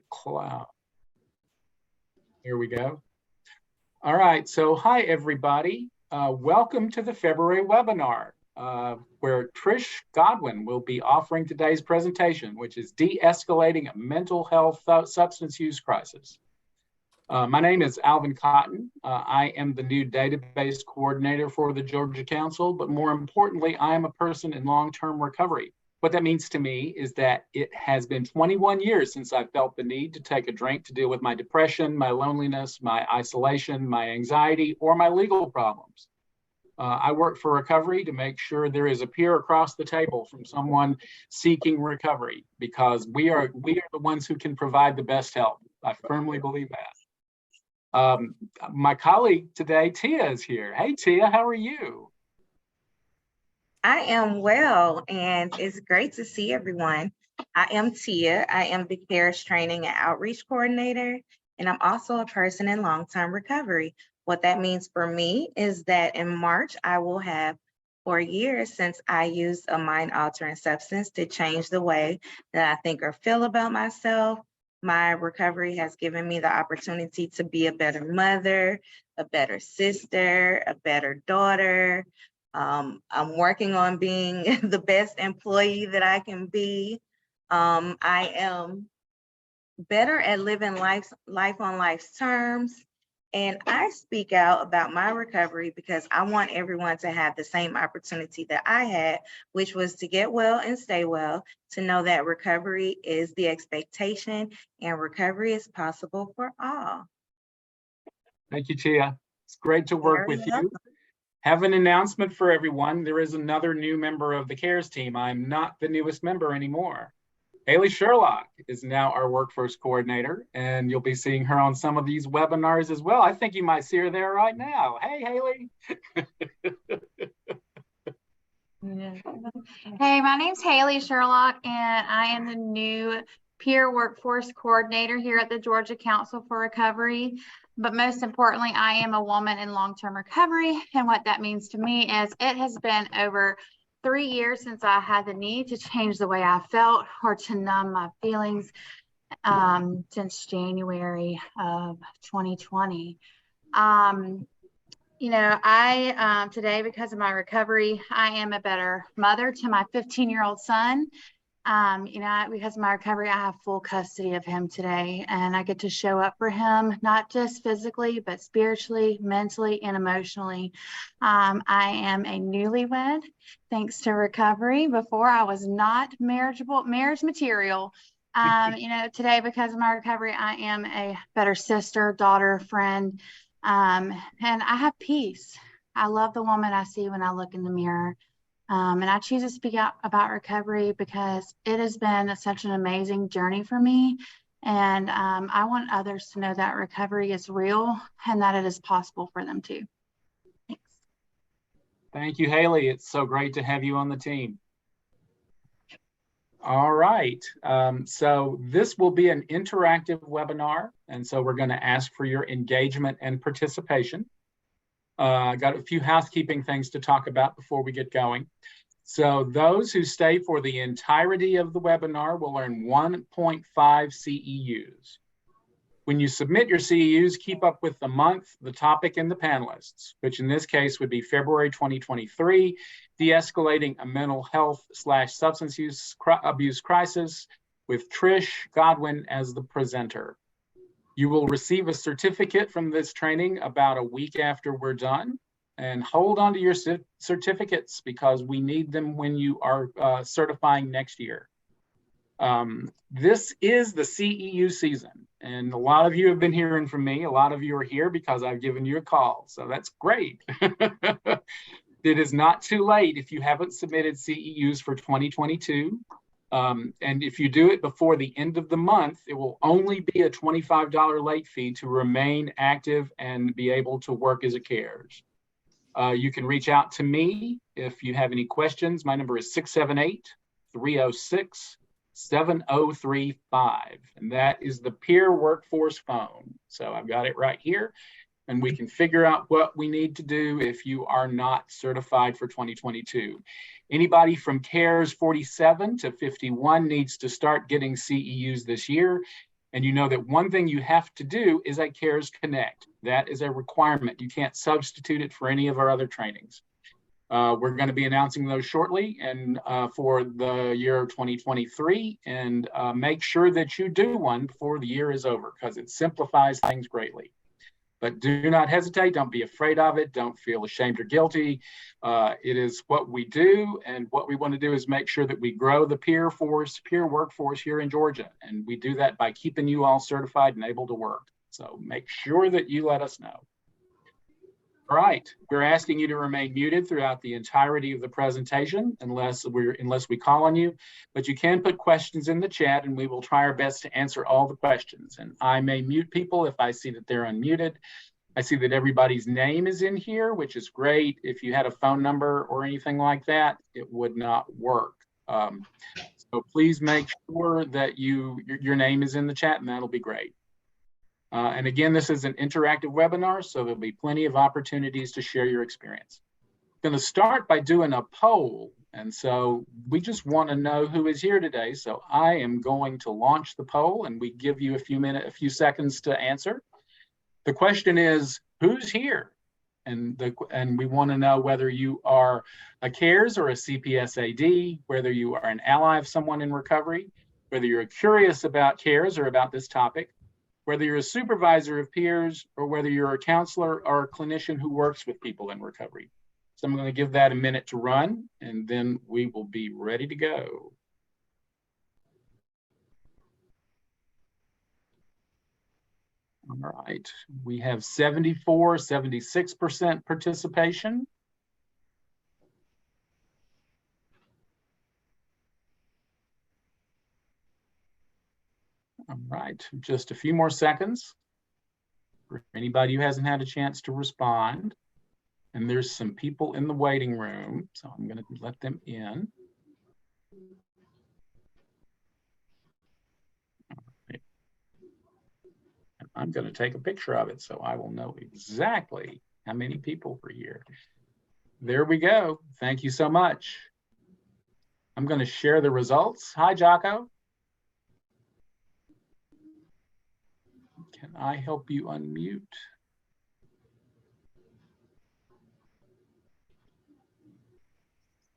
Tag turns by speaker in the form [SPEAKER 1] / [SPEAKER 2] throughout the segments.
[SPEAKER 1] Cloud. Here we go. All right, so hi everybody. Welcome to the February webinar, where Trysh Godwin will be offering today's presentation, which is De-escalating a mental health substance use crisis. My name is Alvin Cotton. I am the new database coordinator for the Georgia Council, but more importantly, I am a person in long-term recovery. What that means to me is that it has been 21 years since I felt the need to take a drink to deal with my depression, my loneliness, my isolation, my anxiety, or my legal problems. I work for recovery to make sure there is a peer across the table from someone seeking recovery, because we are the ones who can provide the best help. I firmly believe that. My colleague today, Tia, is here. Hey, Tia, how are you?
[SPEAKER 2] I am well, and it's great to see everyone. I am Tia. I am the CARES Training and Outreach Coordinator, and I'm also a person in long-term recovery. What that means for me is that in March, I will have 4 years since I used a mind-altering substance to change the way that I think or feel about myself. My recovery has given me the opportunity to be a better mother, a better sister, a better daughter. I'm working on being the best employee that I can be. I am better at living life on life's terms. And I speak out about my recovery because I want everyone to have the same opportunity that I had, which was to get well and stay well, to know that recovery is the expectation and recovery is possible for all.
[SPEAKER 1] Thank you, Tia. It's great to work with you. Have an announcement for everyone. There is another new member of the CARES team. I'm not the newest member anymore. Haley Sherlock is now our workforce coordinator, and you'll be seeing her on some of these webinars as well. I think you might see her there right now. Hey, Haley.
[SPEAKER 3] Hey, my name's Haley Sherlock, and I am the new peer workforce coordinator here at the Georgia Council for Recovery. But most importantly, I am a woman in long-term recovery. And what that means to me is it has been over 3 years since I had the need to change the way I felt or to numb my feelings since January of 2020. Today, because of my recovery, I am a better mother to my 15-year-old son. Because of my recovery, I have full custody of him today, and I get to show up for him, not just physically, but spiritually, mentally, and emotionally. I am a newlywed, thanks to recovery. Before, I was not marriage material. Today, because of my recovery, I am a better sister, daughter, friend, and I have peace. I love the woman I see when I look in the mirror. And I choose to speak out about recovery because it has been such an amazing journey for me. And I want others to know that recovery is real and that it is possible for them too. Thanks.
[SPEAKER 1] Thank you, Haley. It's so great to have you on the team. All right, so this will be an interactive webinar. And so we're going to ask for your engagement and participation. I got a few housekeeping things to talk about before we get going. So those who stay for the entirety of the webinar will earn 1.5 CEUs. When you submit your CEUs, keep up with the month, the topic, and the panelists, which in this case would be February 2023, De-escalating a mental health / substance abuse crisis, with Trysh Godwin as the presenter. You will receive a certificate from this training about a week after we're done, and hold on to your certificates because we need them when you are certifying next year. This is the CEU season, and a lot of you have been hearing from me. A lot of you are here because I've given you a call, so that's great. It is not too late if you haven't submitted CEUs for 2022. And if you do it before the end of the month, it will only be a $25 late fee to remain active and be able to work as a CARES. You can reach out to me if you have any questions. My number is 678-306-7035, and that is the peer workforce phone. So I've got it right here, and we can figure out what we need to do if you are not certified for 2022. Anybody from CARES 47 to 51 needs to start getting CEUs this year. And you know that one thing you have to do is a CARES Connect. That is a requirement. You can't substitute it for any of our other trainings. We're going to be announcing those shortly and for the year 2023, and make sure that you do one before the year is over, because it simplifies things greatly. But do not hesitate. Don't be afraid of it. Don't feel ashamed or guilty. It is what we do, and what we want to do is make sure that we grow the peer workforce here in Georgia. And we do that by keeping you all certified and able to work. So make sure that you let us know. All right, we're asking you to remain muted throughout the entirety of the presentation unless we call on you, but you can put questions in the chat and we will try our best to answer all the questions. And I may mute people if I see that they're unmuted. I see that everybody's name is in here, which is great. If you had a phone number or anything like that, it would not work. So please make sure that your name is in the chat, and that'll be great. And again, this is an interactive webinar, so there'll be plenty of opportunities to share your experience. I'm going to start by doing a poll. And so we just want to know who is here today. So I am going to launch the poll, and we give you a few seconds to answer. The question is, who's here? And we want to know whether you are a CARES or a CPSAD, whether you are an ally of someone in recovery, whether you're curious about CARES or about this topic, whether you're a supervisor of peers, or whether you're a counselor or a clinician who works with people in recovery. So I'm going to give that a minute to run, and then we will be ready to go. All right, we have 76% participation. All right, just a few more seconds for anybody who hasn't had a chance to respond. And there's some people in the waiting room, so I'm going to let them in. And I'm going to take a picture of it so I will know exactly how many people were here. There we go. Thank you so much. I'm going to share the results. Hi, Jocko. Can I help you unmute?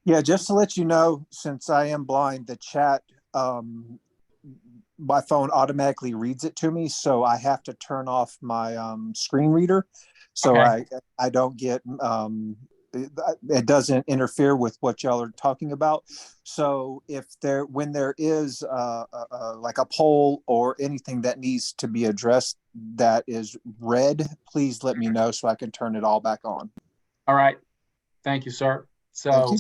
[SPEAKER 4] Yeah, just to let you know, since I am blind, the chat, my phone automatically reads it to me, so I have to turn off my screen reader, so okay. I don't get it doesn't interfere with what y'all are talking about. So when there is like a poll or anything that needs to be addressed that is red, please let me know so I can turn it all back on.
[SPEAKER 1] All right, thank you, sir. So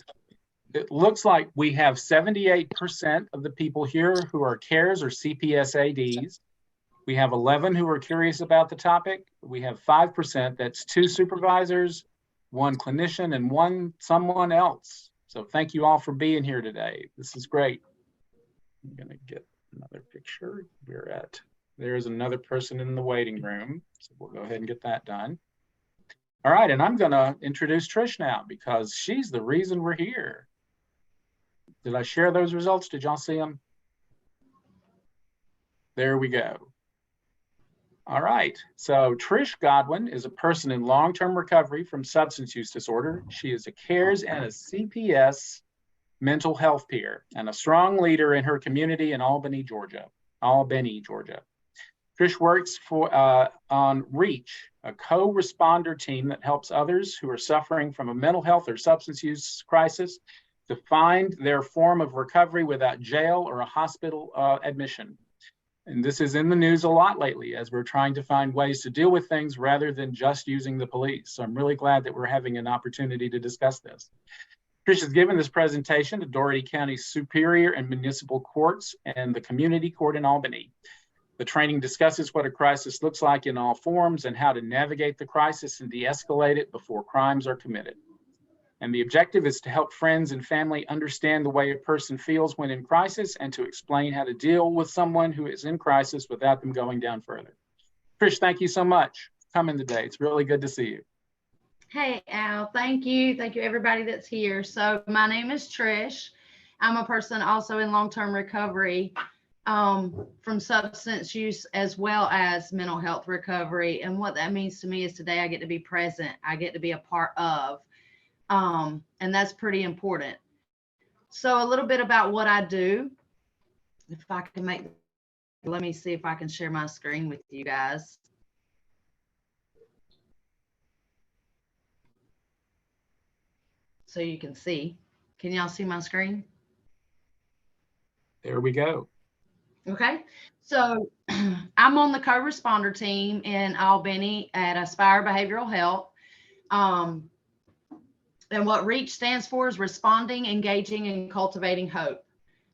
[SPEAKER 1] it looks like we have 78% of the people here who are CARES or CPSADs. We have 11 who are curious about the topic. We have 5%, that's 2 supervisors, 1 clinician, and someone else. So thank you all for being here today. This is great. I'm gonna get another picture. There's another person in the waiting room. So we'll go ahead and get that done. All right, and I'm gonna introduce Trysh now because she's the reason we're here. Did I share those results? Did y'all see them? There we go. All right, so Trysh Godwin is a person in long-term recovery from substance use disorder. She is a CARES and a CPS mental health peer and a strong leader in her community in Albany, Georgia. Trysh works on REACH, a co-responder team that helps others who are suffering from a mental health or substance use crisis to find their form of recovery without jail or a hospital admission. And this is in the news a lot lately as we're trying to find ways to deal with things rather than just using the police. So I'm really glad that we're having an opportunity to discuss this. Trysh has given this presentation to Dougherty County Superior and Municipal Courts and the Community Court in Albany. The training discusses what a crisis looks like in all forms and how to navigate the crisis and de-escalate it before crimes are committed. And the objective is to help friends and family understand the way a person feels when in crisis and to explain how to deal with someone who is in crisis without them going down further. Trysh, thank you so much for coming today. It's really good to see you.
[SPEAKER 5] Hey, Al, thank you. Thank you, everybody that's here. So my name is Trysh. I'm a person also in long-term recovery. from substance use as well as mental health recovery. And what that means to me is today I get to be present, I get to be a part of, and that's pretty important. So a little bit about what I do. If I can let me see if I can share my screen with you guys. So you can see. Can y'all see my screen?
[SPEAKER 1] There we go.
[SPEAKER 5] Okay, so I'm on the co-responder team in Albany at Aspire Behavioral Health. And what REACH stands for is Responding, Engaging, and Cultivating Hope.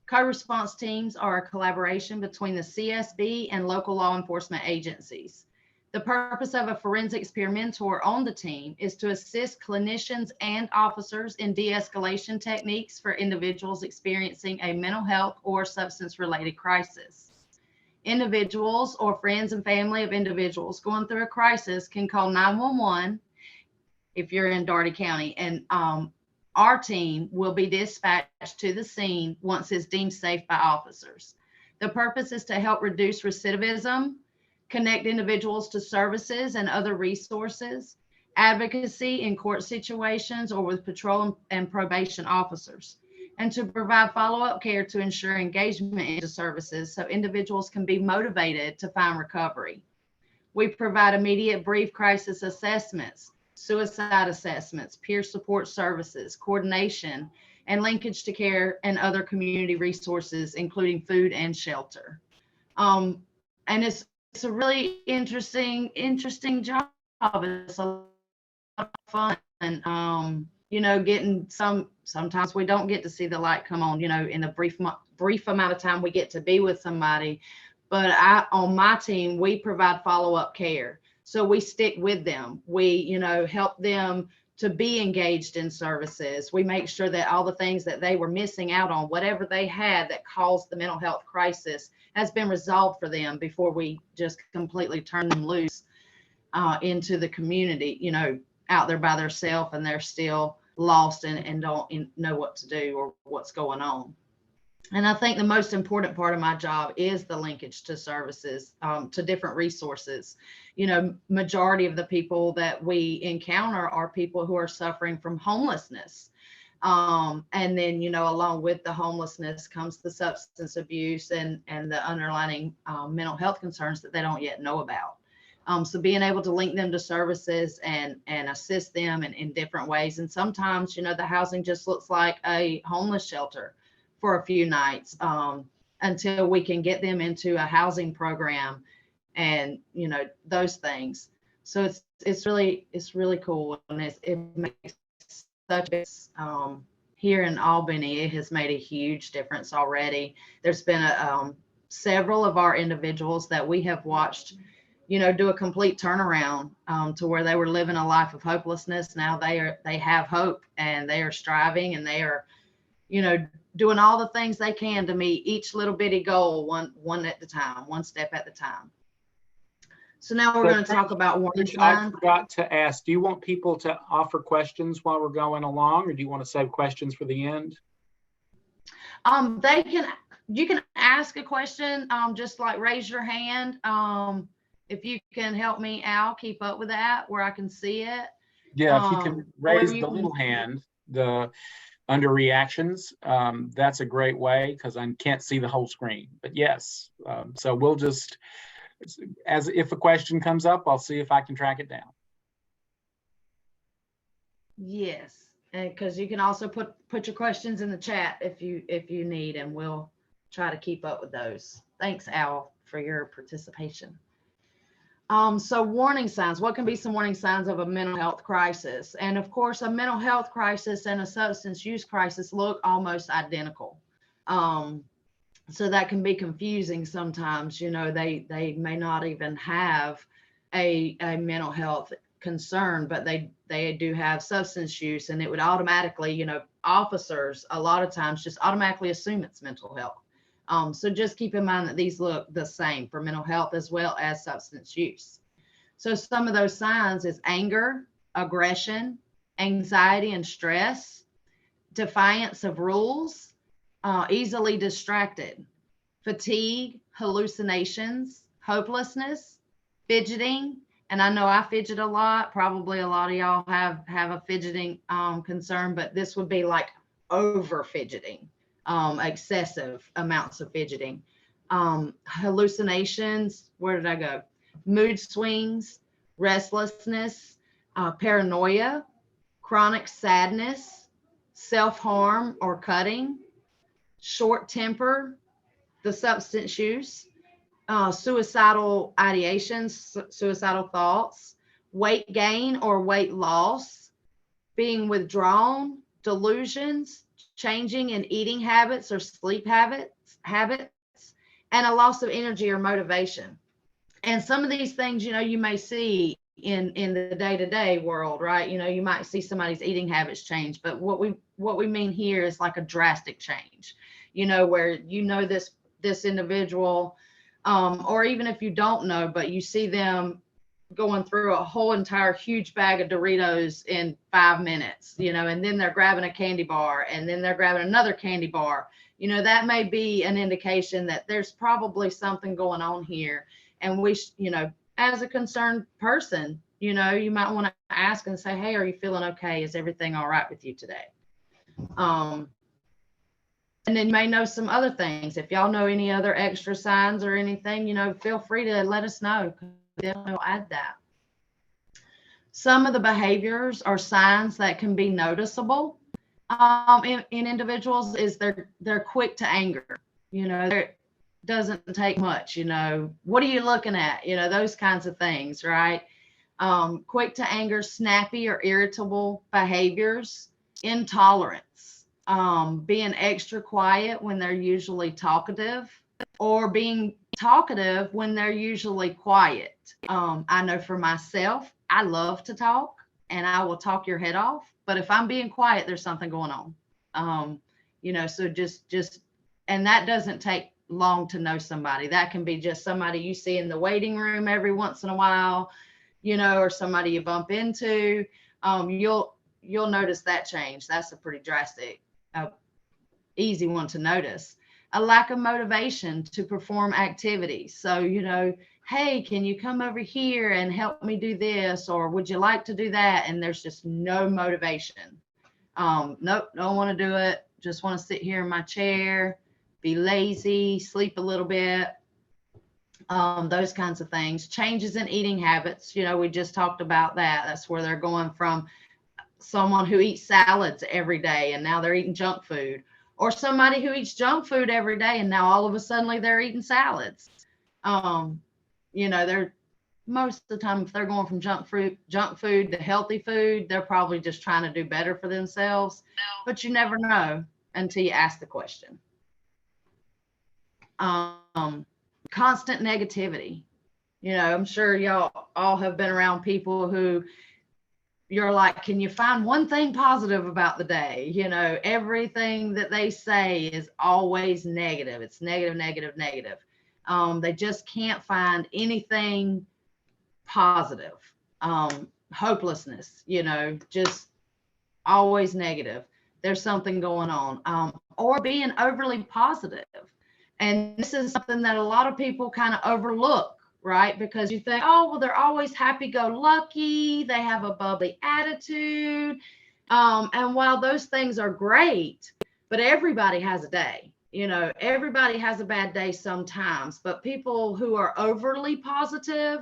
[SPEAKER 5] Co-response teams are a collaboration between the CSB and local law enforcement agencies. The purpose of a forensics peer mentor on the team is to assist clinicians and officers in de-escalation techniques for individuals experiencing a mental health or substance-related crisis. Individuals or friends and family of individuals going through a crisis can call 911 if you're in Dougherty County, and our team will be dispatched to the scene once it's deemed safe by officers. The purpose is to help reduce recidivism, connect individuals to services and other resources, advocacy in court situations or with patrol and probation officers, and to provide follow-up care to ensure engagement into services so individuals can be motivated to find recovery. We provide immediate brief crisis assessments, suicide assessments, peer support services, coordination, and linkage to care and other community resources, including food and shelter. And it's a really interesting job. It's a lot of fun. And, you know, sometimes we don't get to see the light come on, you know, in the brief amount of time we get to be with somebody. But on my team, we provide follow-up care. So we stick with them. We, you know, help them to be engaged in services. We make sure that all the things that they were missing out on, whatever they had that caused the mental health crisis, has been resolved for them before we just completely turn them loose into the community, you know, out there by themselves, and they're still lost and don't know what to do or what's going on. And I think the most important part of my job is the linkage to services, to different resources. You know, majority of the people that we encounter are people who are suffering from homelessness. And then, you know, along with the homelessness comes the substance abuse and the underlying mental health concerns that they don't yet know about. So being able to link them to services and assist them in different ways. And sometimes, you know, the housing just looks like a homeless shelter for a few nights until we can get them into a housing program and, you know, those things. So it's really cool, and it makes such a here in Albany, it has made a huge difference already. There's been several of our individuals that we have watched, you know, do a complete turnaround to where they were living a life of hopelessness. Now they have hope, and they are striving, and they are, you know, doing all the things they can to meet each little bitty goal, one at a time, one step at a time. So now we're going to talk about warning signs.
[SPEAKER 1] I forgot to ask, do you want people to offer questions while we're going along, or do you want to save questions for the end?
[SPEAKER 5] You can ask a question, just like raise your hand. If you can help me, Al, keep up with that where I can see it.
[SPEAKER 1] Yeah, if you can raise the little hand, under reactions, that's a great way, because I can't see the whole screen. But yes, so we'll just, as if a question comes up, I'll see if I can track it down.
[SPEAKER 5] Yes, because you can also put your questions in the chat if you need, and we'll try to keep up with those. Thanks, Al, for your participation. So warning signs, what can be some warning signs of a mental health crisis? And of course, a mental health crisis and a substance use crisis look almost identical. So that can be confusing sometimes. You know, they may not even have a mental health concern, but they do have substance use, and it would automatically, you know, officers a lot of times just automatically assume it's mental health. So just keep in mind that these look the same for mental health as well as substance use. So some of those signs is anger, aggression, anxiety and stress, defiance of rules, easily distracted, fatigue, hallucinations, hopelessness, fidgeting. And I know I fidget a lot. Probably a lot of y'all have a fidgeting concern, but this would be like over fidgeting, excessive amounts of fidgeting. Hallucinations, where did I go? Mood swings, restlessness, paranoia, chronic sadness, self-harm or cutting, short temper, the substance use, suicidal ideations, suicidal thoughts, weight gain or weight loss, being withdrawn, delusions, changing in eating habits or sleep habits, and a loss of energy or motivation. And some of these things, you may see in the day-to-day world, right? You might see somebody's eating habits change, but what we mean here is like a drastic change, where this individual, or even if you don't know, but you see them going through a whole entire huge bag of Doritos in 5 minutes, and then they're grabbing a candy bar, and then they're grabbing another candy bar. That may be an indication that there's probably something going on here. And we, as a concerned person, you might want to ask and say, hey, are you feeling okay? Is everything all right with you today? And then you may know some other things. If y'all know any other extra signs or anything, feel free to let us know. Then we'll add that. Some of the behaviors or signs that can be noticeable in individuals is they're quick to anger. It doesn't take much. What are you looking at? Those kinds of things, right? Quick to anger, snappy or irritable behaviors, intolerance, being extra quiet when they're usually talkative, or being talkative when they're usually quiet. I know for myself, I love to talk and I will talk your head off, but if I'm being quiet, there's something going on. So just, and that doesn't take long to know somebody. That can be just somebody you see in the waiting room every once in a while, or somebody you bump into. You'll notice that change. That's a pretty drastic, easy one to notice. A lack of motivation to perform activities. So, hey, can you come over here and help me do this? Or would you like to do that? And there's just no motivation. Nope, don't want to do it. Just want to sit here in my chair, be lazy, sleep a little bit. Those kinds of things. Changes in eating habits. We just talked about that. That's where they're going from someone who eats salads every day and now they're eating junk food, or somebody who eats junk food every day and now all of a sudden they're eating salads. They're most of the time, if they're going from junk food to healthy food, they're probably just trying to do better for themselves, but you never know until you ask the question. Constant negativity. I'm sure y'all all have been around people who you're like, can you find one thing positive about the day? Everything that they say is always negative. It's negative, negative, negative. They just can't find anything positive. Hopelessness, just always negative. There's something going on. Or being overly positive. And this is something that a lot of people kind of overlook, right? Because you think, oh, well, they're always happy-go-lucky. They have a bubbly attitude. And while those things are great, but everybody has a day. Everybody has a bad day sometimes. But people who are overly positive,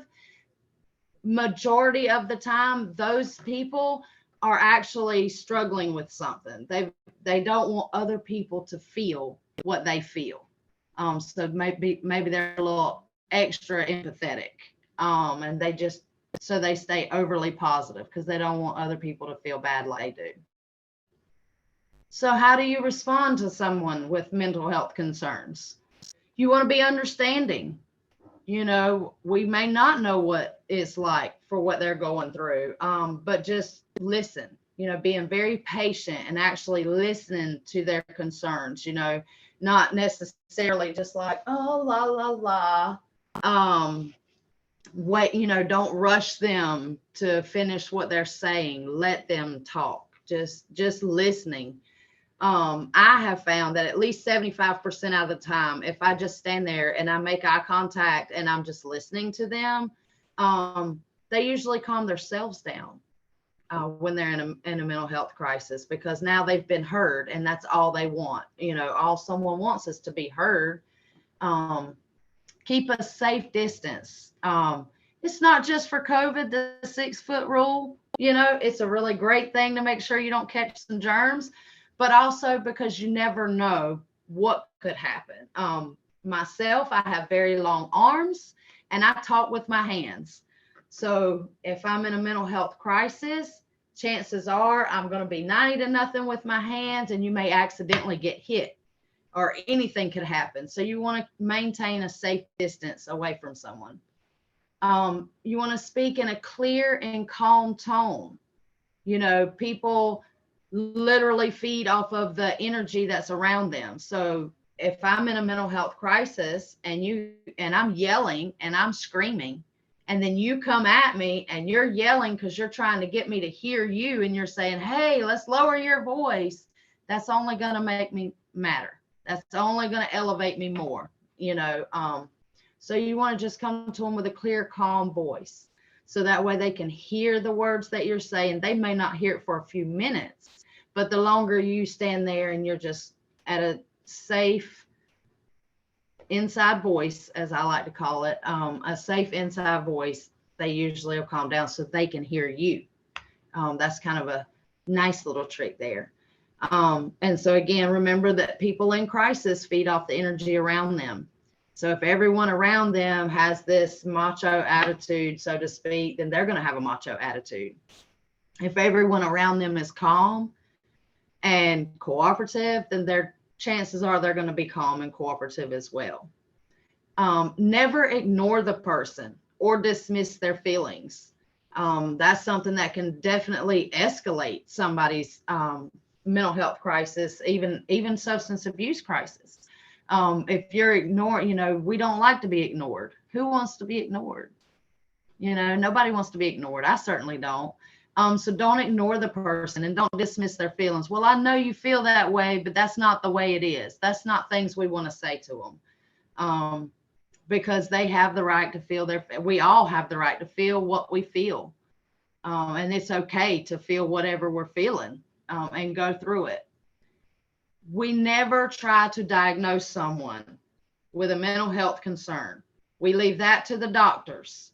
[SPEAKER 5] majority of the time, those people are actually struggling with something. They don't want other people to feel what they feel. So maybe they're a little extra empathetic, and they stay overly positive because they don't want other people to feel bad like they do. So how do you respond to someone with mental health concerns? You want to be understanding. We may not know what it's like for what they're going through, but just listen, being very patient and actually listening to their concerns, not necessarily just like, oh, la, la, la. Wait, don't rush them to finish what they're saying. Let them talk. Just listening. I have found that at least 75% of the time, if I just stand there and I make eye contact and I'm just listening to them, they usually calm themselves down when they're in a mental health crisis, because now they've been heard, and that's all they want. You know, all someone wants is to be heard. Keep a safe distance. It's not just for COVID, the 6-foot rule. You know, it's a really great thing to make sure you don't catch some germs, but also because you never know what could happen. Myself, I have very long arms and I talk with my hands. So if I'm in a mental health crisis, chances are I'm going to be 90-0 with my hands, and you may accidentally get hit or anything could happen. So you want to maintain a safe distance away from someone. You want to speak in a clear and calm tone. You know, people literally feed off of the energy that's around them. So if I'm in a mental health crisis and I'm yelling and I'm screaming, and then you come at me and you're yelling because you're trying to get me to hear you, and you're saying, hey, let's lower your voice, that's only going to make me madder. That's only going to elevate me more, you know. So you want to just come to them with a clear, calm voice, so that way they can hear the words that you're saying. They may not hear it for a few minutes, but the longer you stand there and you're just at a safe inside voice, as I like to call it, a safe inside voice, they usually will calm down so they can hear you. That's kind of a nice little trick there. And so again, remember that people in crisis feed off the energy around them. So if everyone around them has this macho attitude, so to speak, then they're going to have a macho attitude. If everyone around them is calm and cooperative, then their chances are they're going to be calm and cooperative as well. Never ignore the person or dismiss their feelings. That's something that can definitely escalate somebody's mental health crisis, even substance abuse crisis. If you're ignoring, you know, we don't like to be ignored. Who wants to be ignored? You know, nobody wants to be ignored. I certainly don't. So don't ignore the person and don't dismiss their feelings. Well, I know you feel that way, but that's not the way it is. That's not things we want to say to them, because they have the right to feel we all have the right to feel what we feel. And it's okay to feel whatever we're feeling, and go through it. We never try to diagnose someone with a mental health concern. We leave that to the doctors.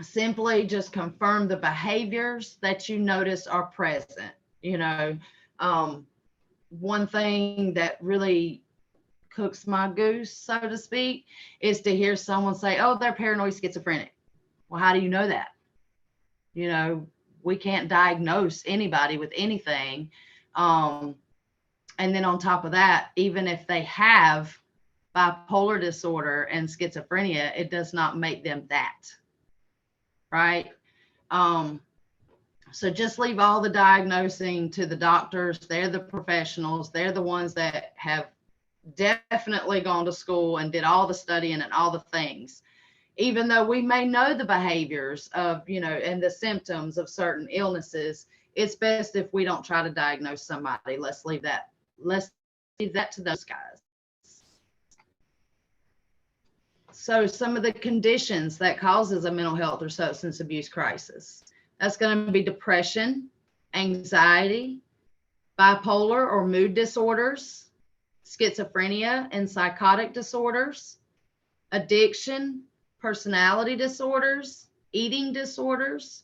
[SPEAKER 5] Simply just confirm the behaviors that you notice are present. You know, one thing that really cooks my goose, so to speak, is to hear someone say, oh, they're paranoid schizophrenic. Well, how do you know that? You know, we can't diagnose anybody with anything. And then on top of that, even if they have bipolar disorder and schizophrenia, it does not make them that. Right? So just leave all the diagnosing to the doctors. They're the professionals. They're the ones that have definitely gone to school and did all the studying and all the things. Even though we may know the behaviors of, you know, and the symptoms of certain illnesses, it's best if we don't try to diagnose somebody. Let's leave that to those guys. So some of the conditions that causes a mental health or substance abuse crisis, that's going to be depression, anxiety, bipolar or mood disorders, schizophrenia and psychotic disorders, addiction, personality disorders, eating disorders,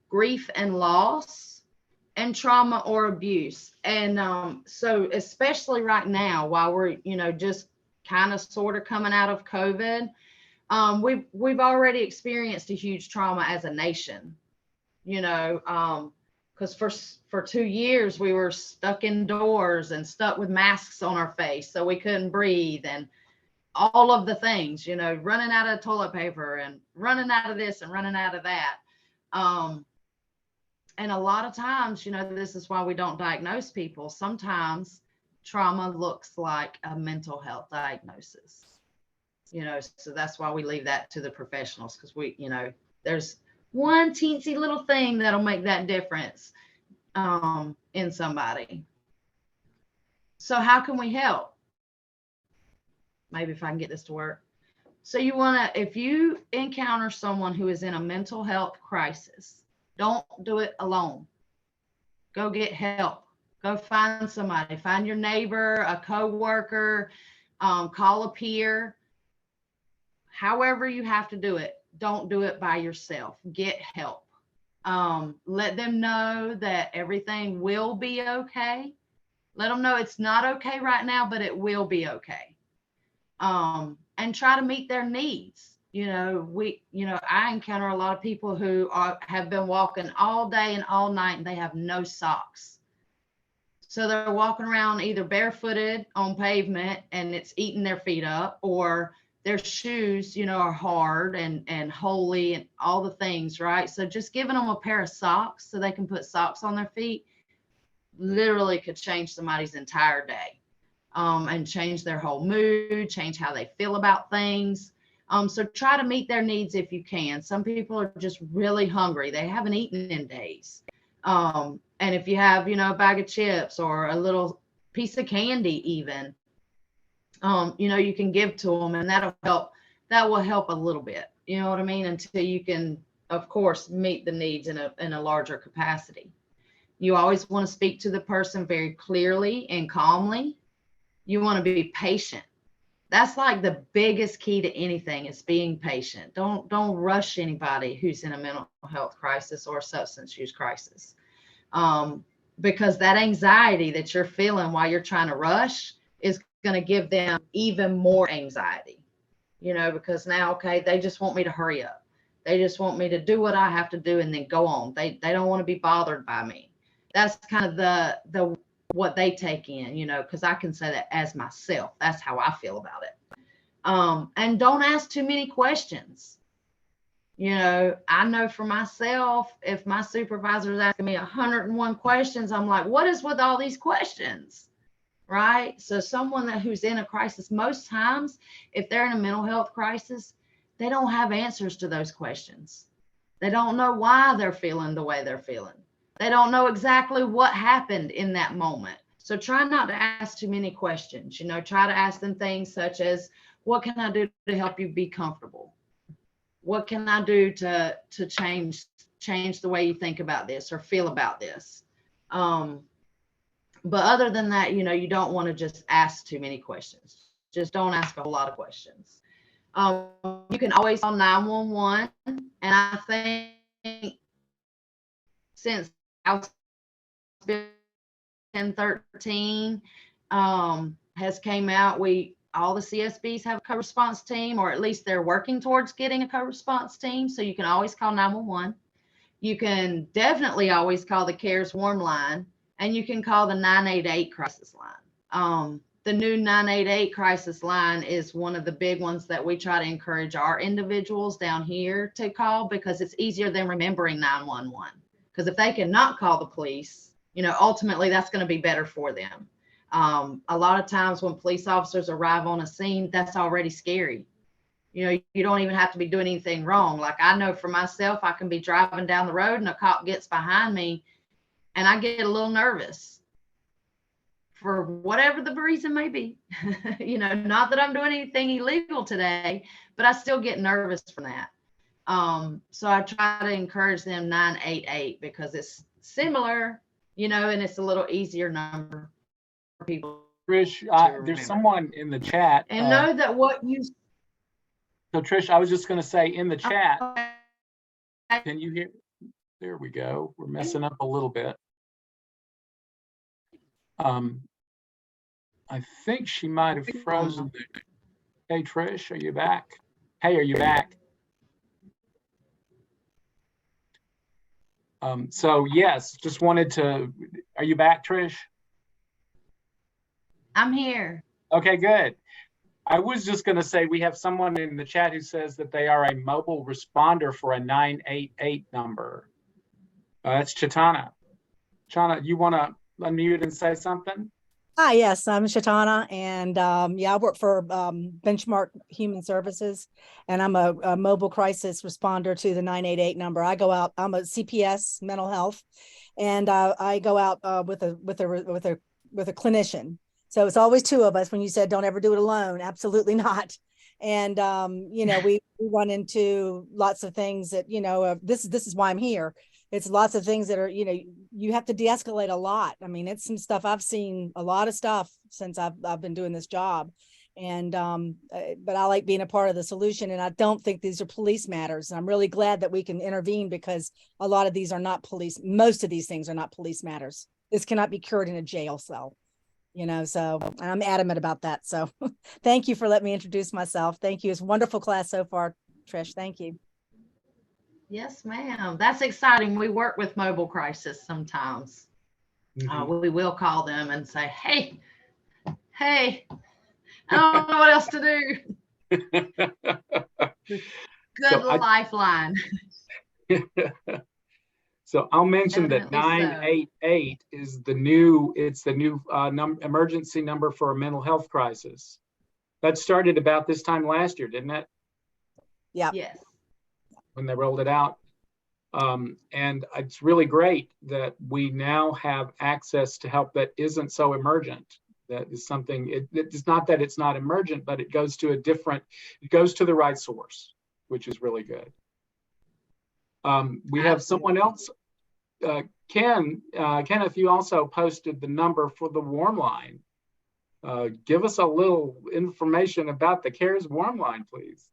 [SPEAKER 5] grief and loss, and trauma or abuse. And so especially right now, while we're, you know, just kind of sort of coming out of COVID, we've already experienced a huge trauma as a nation, you know, because for 2 years we were stuck indoors and stuck with masks on our face so we couldn't breathe, and all of the things, you know, running out of toilet paper and running out of this and running out of that. And a lot of times, you know, this is why we don't diagnose people. Sometimes trauma looks like a mental health diagnosis, you know, so that's why we leave that to the professionals, because we, you know, there's one teensy little thing that'll make that difference. in somebody. So how can we help? Maybe if I can get this to work. So you want to, if you encounter someone who is in a mental health crisis, don't do it alone. Go get help. Go find somebody. Find your neighbor, a coworker, call a peer. However you have to do it, don't do it by yourself. Get help. Let them know that everything will be okay. Let them know it's not okay right now, but it will be okay. And try to meet their needs. I encounter a lot of people who have been walking all day and all night and they have no socks. So they're walking around either barefooted on pavement and it's eating their feet up, or their shoes, are hard and holey and all the things, right? So just giving them a pair of socks so they can put socks on their feet literally could change somebody's entire day, and change their whole mood, change how they feel about things. So try to meet their needs if you can. Some people are just really hungry. They haven't eaten in days. And if you have, a bag of chips or a little piece of candy even, you can give to them, and that'll help. That will help a little bit, you know what I mean? Until you can, of course, meet the needs in a larger capacity. You always want to speak to the person very clearly and calmly. You want to be patient. That's like the biggest key to anything, is being patient. Don't rush anybody who's in a mental health crisis or a substance use crisis. Because that anxiety that you're feeling while you're trying to rush is going to give them even more anxiety, because now, okay, they just want me to hurry up. They just want me to do what I have to do and then go on. They don't want to be bothered by me. That's kind of the what they take in, because I can say that as myself. That's how I feel about it. And don't ask too many questions. I know for myself, if my supervisor is asking me 101 questions, I'm like, what is with all these questions? Right? So someone who's in a crisis, most times, if they're in a mental health crisis, they don't have answers to those questions. They don't know why they're feeling the way they're feeling. They don't know exactly what happened in that moment. So try not to ask too many questions. Try to ask them things such as, what can I do to help you be comfortable? What can I do to change the way you think about this or feel about this? But other than that, you don't want to just ask too many questions. Just don't ask a whole lot of questions. You can always call 911. And I think since House Bill 1013 has came out, all the CSBs have a co-response team, or at least they're working towards getting a co-response team. So you can always call 911. You can definitely always call the CARES warm line, and you can call the 988 crisis line. The new 988 crisis line is one of the big ones that we try to encourage our individuals down here to call, because it's easier than remembering 911. Because if they cannot call the police, ultimately that's going to be better for them. A lot of times when police officers arrive on a scene, that's already scary. You don't even have to be doing anything wrong. Like, I know for myself, I can be driving down the road and a cop gets behind me and I get a little nervous for whatever the reason may be. Not that I'm doing anything illegal today, but I still get nervous from that. So I try to encourage them 988 because it's similar, and it's a little easier number for people.
[SPEAKER 1] Trysh, there's someone in the chat.
[SPEAKER 5] And know that what you.
[SPEAKER 1] So Trysh, I was just going to say in the chat, can you hear? There we go. We're messing up a little bit. I think she might have frozen. Hey, Trysh, are you back? Hey, are you back? So yes, just wanted to, are you back, Trysh?
[SPEAKER 5] I'm here.
[SPEAKER 1] Okay, good. I was just going to say, we have someone in the chat who says that they are a mobile responder for a 988 number. That's Chitana. Chana, you want to unmute and say something?
[SPEAKER 6] Hi, yes, I'm Shatana, and yeah, I work for Benchmark Human Services, and I'm a mobile crisis responder to the 988 number. I go out. I'm a CPS, mental health, and I go out with a clinician. So it's always two of us. When you said don't ever do it alone, absolutely not. And you know, we run into lots of things that this is why I'm here. It's lots of things that are, you have to de-escalate a lot. I mean, it's some stuff I've seen, a lot of stuff since I've been doing this job. And but I like being a part of the solution, and I don't think these are police matters. And I'm really glad that we can intervene, because a lot of these are not police. Most of these things are not police matters. This cannot be cured in a jail cell, so I'm adamant about that. So thank you for letting me introduce myself. Thank you. It's a wonderful class so far, Trish. Thank you.
[SPEAKER 5] Yes, ma'am. That's exciting. We work with mobile crisis sometimes. We will call them and say, hey, I don't know what else to do. Good lifeline.
[SPEAKER 1] So I'll mention that
[SPEAKER 5] Definitely so.
[SPEAKER 1] 988 is the new emergency number for a mental health crisis. That started about this time last year, didn't it?
[SPEAKER 6] Yeah.
[SPEAKER 5] Yes.
[SPEAKER 1] When they rolled it out. And it's really great that we now have access to help that isn't so emergent. That is something, it's not that it's not emergent, but it goes to the right source, which is really good. We have someone else, Kenneth, you also posted the number for the warm line. Give us a little information about the CARES warm line, please.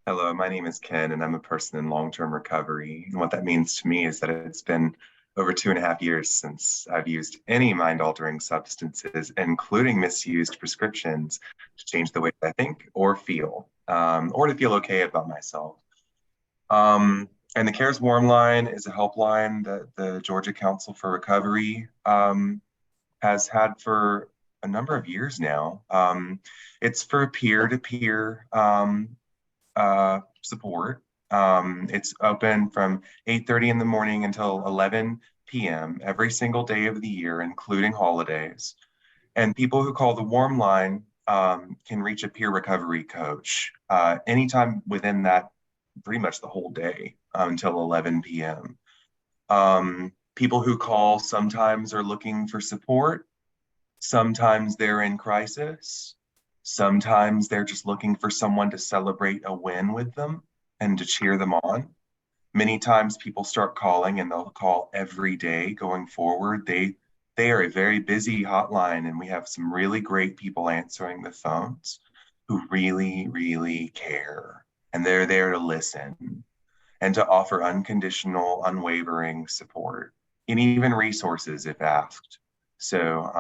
[SPEAKER 7] Hello, my name is Ken, and I'm a person in long-term recovery. And what that means to me is that it's been over 2.5 years since I've used any mind-altering substances, including misused prescriptions, to change the way I think or feel, or to feel okay about myself. And the CARES Warm Line is a helpline that the Georgia Council for Recovery has had for a number of years now. It's for peer-to-peer support. It's open from 8:30 in the morning until 11 p.m. every single day of the year, including holidays. And people who call the warm line can reach a peer recovery coach anytime within that, pretty much the whole day until 11 p.m. People who call sometimes are looking for support. Sometimes they're in crisis. Sometimes they're just looking for someone to celebrate a win with them and to cheer them on. Many times people start calling, and they'll call every day going forward. They are a very busy hotline, and we have some really great people answering the phones who really, really care. And they're there to listen and to offer unconditional, unwavering support and even resources if asked. So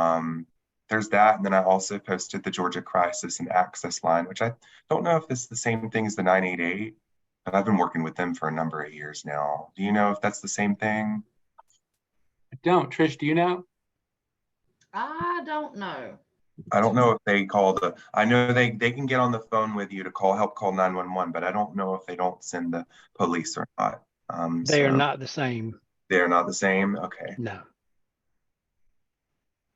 [SPEAKER 7] there's that. And then I also posted the Georgia Crisis and Access line, which I don't know if it's the same thing as the 988, but I've been working with them for a number of years now. Do you know if that's the same thing?
[SPEAKER 1] I don't. Trish, do you know?
[SPEAKER 5] I don't know.
[SPEAKER 7] I don't know if they call I know they can get on the phone with you to help call 911, but I don't know if they don't send the police or not.
[SPEAKER 8] They are not the same.
[SPEAKER 7] They're not the same? Okay.
[SPEAKER 8] No.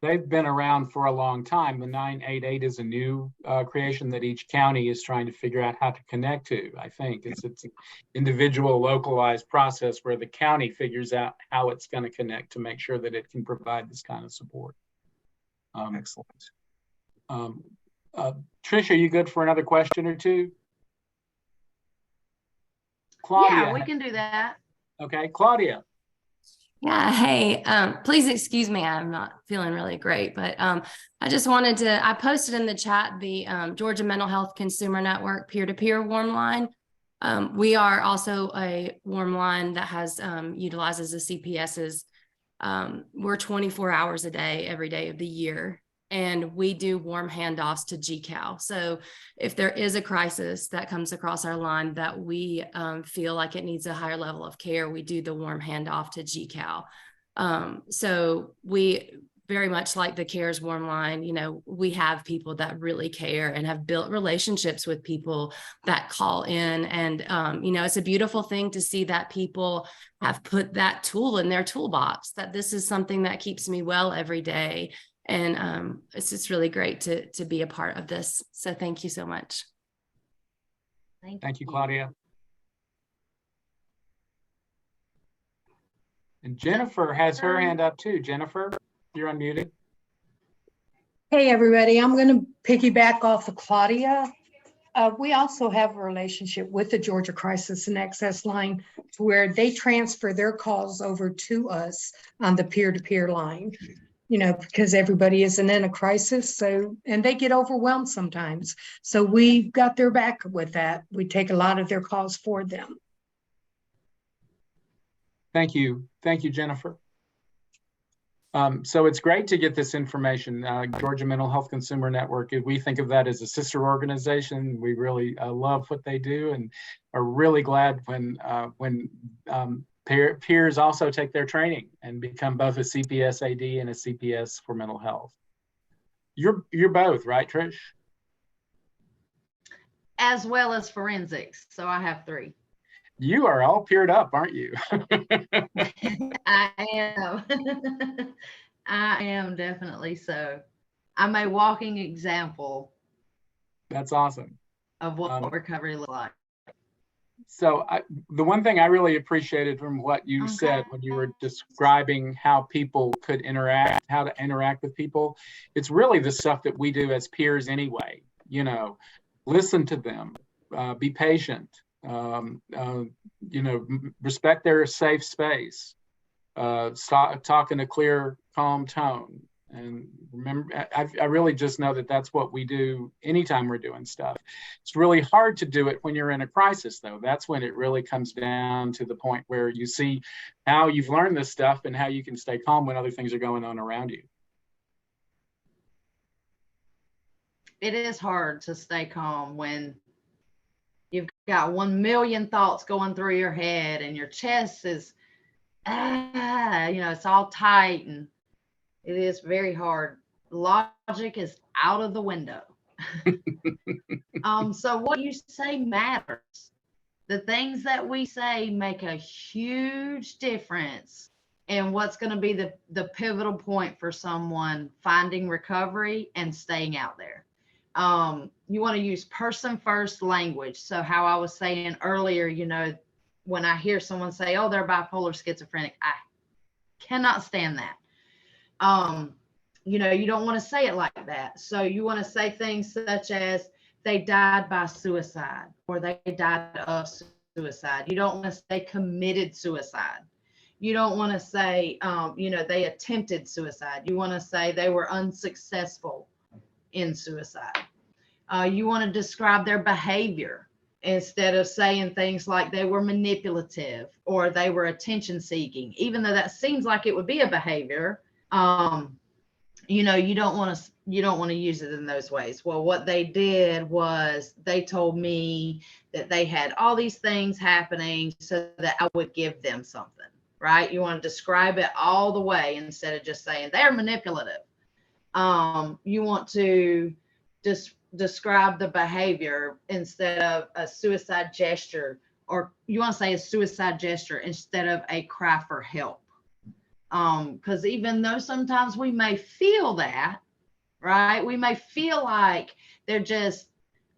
[SPEAKER 1] They've been around for a long time. The 988 is a new creation that each county is trying to figure out how to connect to. I think it's an individual localized process where the county figures out how it's going to connect to make sure that it can provide this kind of support.
[SPEAKER 7] Excellent.
[SPEAKER 1] Trish, are you good for another question or two? Claudia.
[SPEAKER 5] Yeah, we can do that.
[SPEAKER 1] Okay, Claudia.
[SPEAKER 9] Yeah, hey, please excuse me, I'm not feeling really great, but I just wanted to, I posted in the chat the Georgia Mental Health Consumer Network peer-to-peer warm line. We are also a warm line that has utilizes the CPS's. We're 24 hours a day, every day of the year, and we do warm handoffs to GCAL. So if there is a crisis that comes across our line that we feel like it needs a higher level of care, we do the warm handoff to GCAL. So we very much like the CARES warm line, we have people that really care and have built relationships with people that call in. And, it's a beautiful thing to see that people have put that tool in their toolbox, that this is something that keeps me well every day. And it's just really great to be a part of this. So thank you so much.
[SPEAKER 1] Thank you, Claudia. And Jennifer has her hand up too. Jennifer, you're unmuted.
[SPEAKER 10] Hey, everybody. I'm going to piggyback off of Claudia. We also have a relationship with the Georgia Crisis and Access Line to where they transfer their calls over to us on the peer-to-peer line, you know, because everybody isn't in a crisis. So, and they get overwhelmed sometimes. So we've got their back with that. We take a lot of their calls for them.
[SPEAKER 1] Thank you. Thank you, Jennifer. So it's great to get this information. Georgia Mental Health Consumer Network, we think of that as a sister organization. We really love what they do and are really glad when peers also take their training and become both a CPS AD and a CPS for mental health. You're both, right, Trysh?
[SPEAKER 5] As well as forensics. So I have 3.
[SPEAKER 1] You are all peered up, aren't you?
[SPEAKER 5] I am. I am definitely so. I'm a walking example.
[SPEAKER 1] That's awesome.
[SPEAKER 5] Of what recovery looks like.
[SPEAKER 1] So the one thing I really appreciated from what you said when you were describing how people could interact, how to interact with people, it's really the stuff that we do as peers anyway. You know, listen to them, be patient. You know, respect their safe space, talk in a clear, calm tone. And remember, I really just know that that's what we do anytime we're doing stuff. It's really hard to do it when you're in a crisis, though. That's when it really comes down to the point where you see how you've learned this stuff and how you can stay calm when other things are going on around you.
[SPEAKER 5] It is hard to stay calm when you've got 1 million thoughts going through your head and your chest is, you know, it's all tight, and it is very hard. Logic is out of the window. So what you say matters. The things that we say make a huge difference in what's going to be the pivotal point for someone finding recovery and staying out there. You want to use person first language. So how I was saying earlier, you know, when I hear someone say, oh, they're bipolar schizophrenic, I cannot stand that. You know, you don't want to say it like that. So you want to say things such as they died by suicide or they died of suicide. You don't want to say committed suicide. You don't want to say, you know, they attempted suicide. You want to say they were unsuccessful in suicide. You want to describe their behavior instead of saying things like they were manipulative or they were attention seeking, even though that seems like it would be a behavior. You know, you don't want to use it in those ways. Well, what they did was they told me that they had all these things happening so that I would give them something, right? You want to describe it all the way instead of just saying they're manipulative. You want to just describe the behavior instead of a suicide gesture, or you want to say a suicide gesture instead of a cry for help. Because even though sometimes we may feel that, right? We may feel like they're just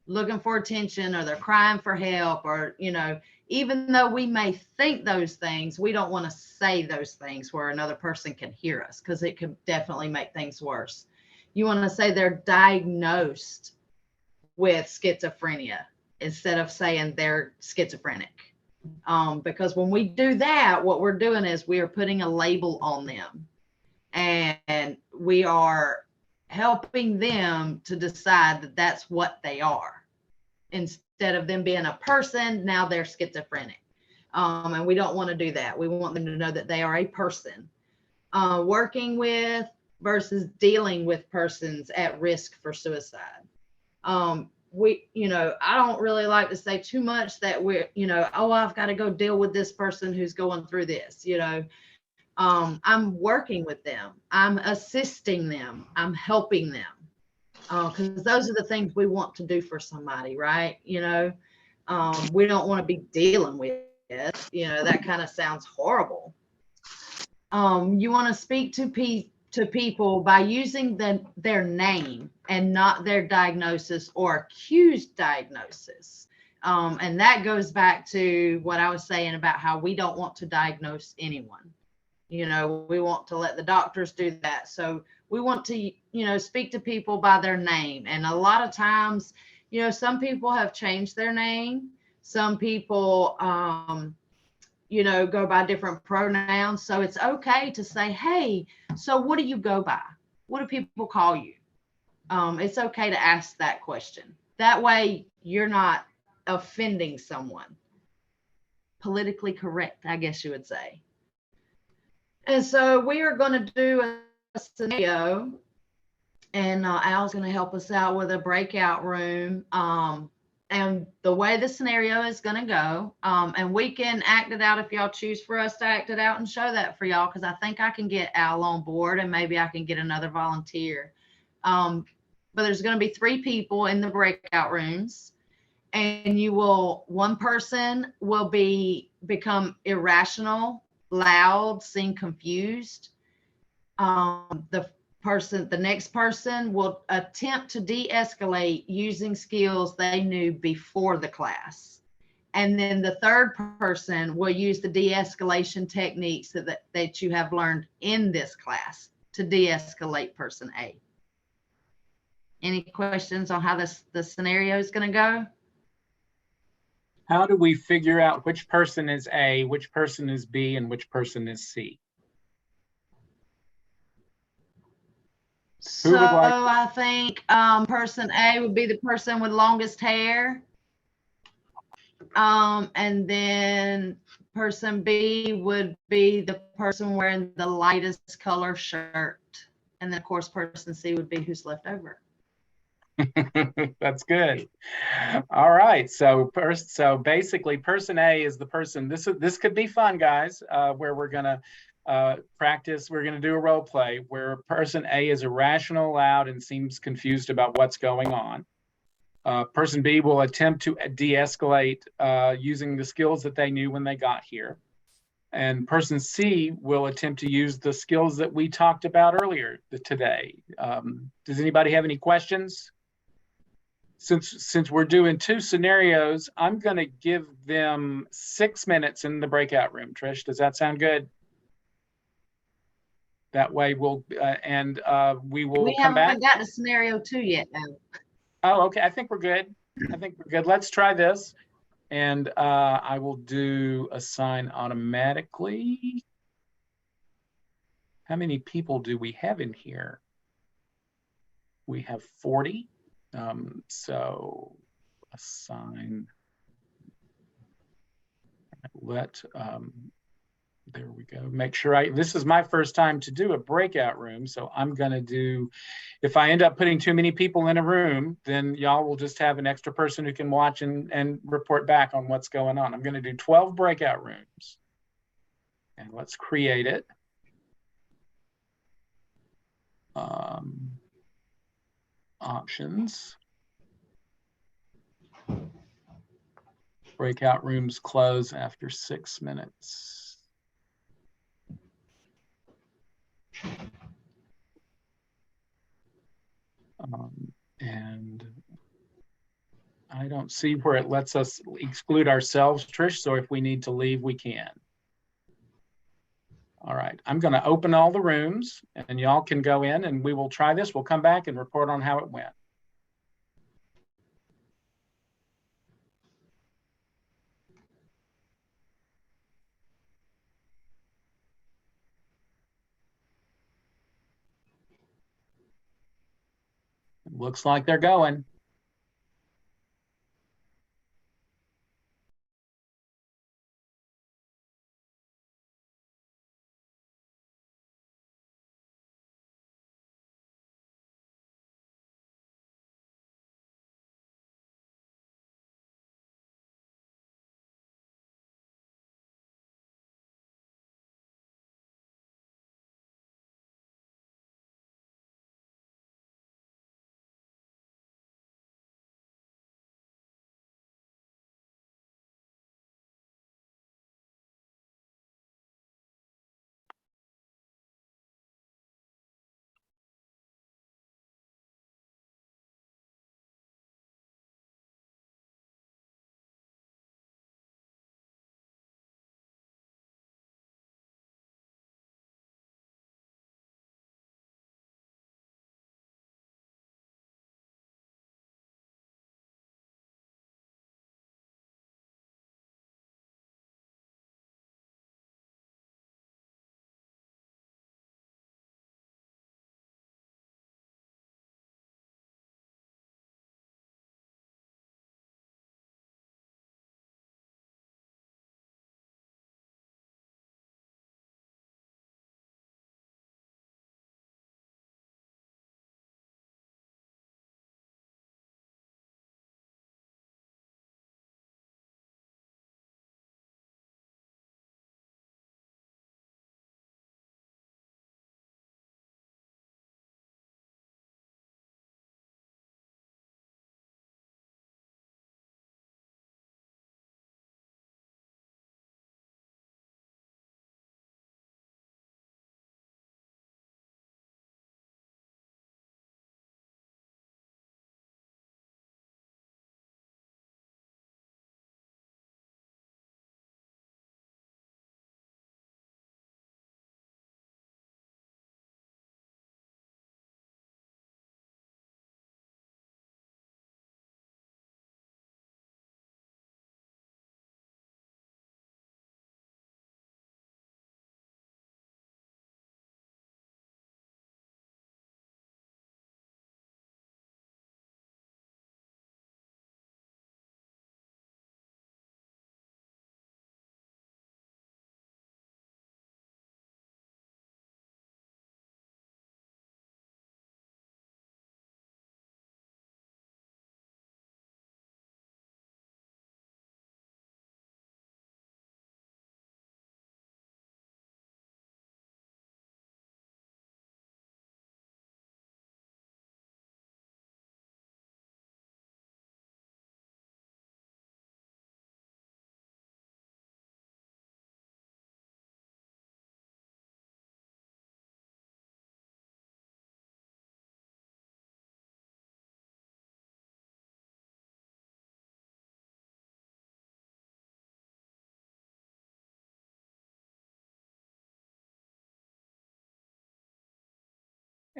[SPEAKER 5] looking for attention or they're crying for help, or, you know, even though we may think those things, we don't want to say those things where another person can hear us, because it could definitely make things worse. You want to say they're diagnosed with schizophrenia instead of saying they're schizophrenic. Because when we do that, what we're doing is we are putting a label on them, and we are helping them to decide that that's what they are. Instead of them being a person, now they're schizophrenic. And we don't want to do that. We want them to know that they are a person. Working with versus dealing with persons at risk for suicide. You know, I don't really like to say too much that we're, you know, oh, I've got to go deal with this person who's going through this, you know. I'm working with them. I'm assisting them. I'm helping them. Because those are the things we want to do for somebody, right? You know, we don't want to be dealing with it. You know, that kind of sounds horrible. You want to speak to people by using their name and not their diagnosis or accused diagnosis. And that goes back to what I was saying about how we don't want to diagnose anyone. You know, we want to let the doctors do that. So we want to, you know, speak to people by their name. And a lot of times, you know, some people have changed their name. Some people, you know, go by different pronouns. So it's okay to say, hey, so what do you go by? What do people call you? It's okay to ask that question. That way you're not offending someone. Politically correct, I guess you would say. And so we are going to do a scenario, and Al's going to help us out with a breakout room. And the way the scenario is going to go, and we can act it out if y'all choose for us to act it out and show that for y'all, because I think I can get Al on board, and maybe I can get another volunteer. But there's going to be 3 people in the breakout rooms, and one person will become irrational, loud, seem confused. The next person will attempt to de-escalate using skills they knew before the class. And then the third person will use the de-escalation techniques that you have learned in this class to de-escalate person A. Any questions on how the scenario is going to go?
[SPEAKER 1] How do we figure out which person is A, which person is B, and which person is C?
[SPEAKER 5] So I think person A would be the person with longest hair. And then person B would be the person wearing the lightest color shirt. And then of course, person C would be who's left over.
[SPEAKER 1] That's good. All right. So basically person A is the person, this could be fun, guys, where we're going to practice. We're going to do a role play where person A is irrational, loud, and seems confused about what's going on. Person B will attempt to de-escalate using the skills that they knew when they got here. And person C will attempt to use the skills that we talked about earlier today. Does anybody have any questions? Since we're doing 2 scenarios, I'm going to give them 6 minutes in the breakout room. Trish, does that sound good? That way we'll we will come back.
[SPEAKER 5] We haven't got to scenario 2 yet, though.
[SPEAKER 1] Oh, okay. I think we're good. Let's try this. And I will do assign automatically. How many people do we have in here? We have 40. So assign, there we go. Make sure this is my first time to do a breakout room. So I'm going to do, if I end up putting too many people in a room, then y'all will just have an extra person who can watch and report back on what's going on. I'm going to do 12 breakout rooms. And let's create it. Options. Breakout rooms close after 6 minutes. And I don't see where it lets us exclude ourselves, Trish. So if we need to leave, we can. All right, I'm going to open all the rooms and y'all can go in and we will try this. We'll come back and report on how it went. It looks like they're going.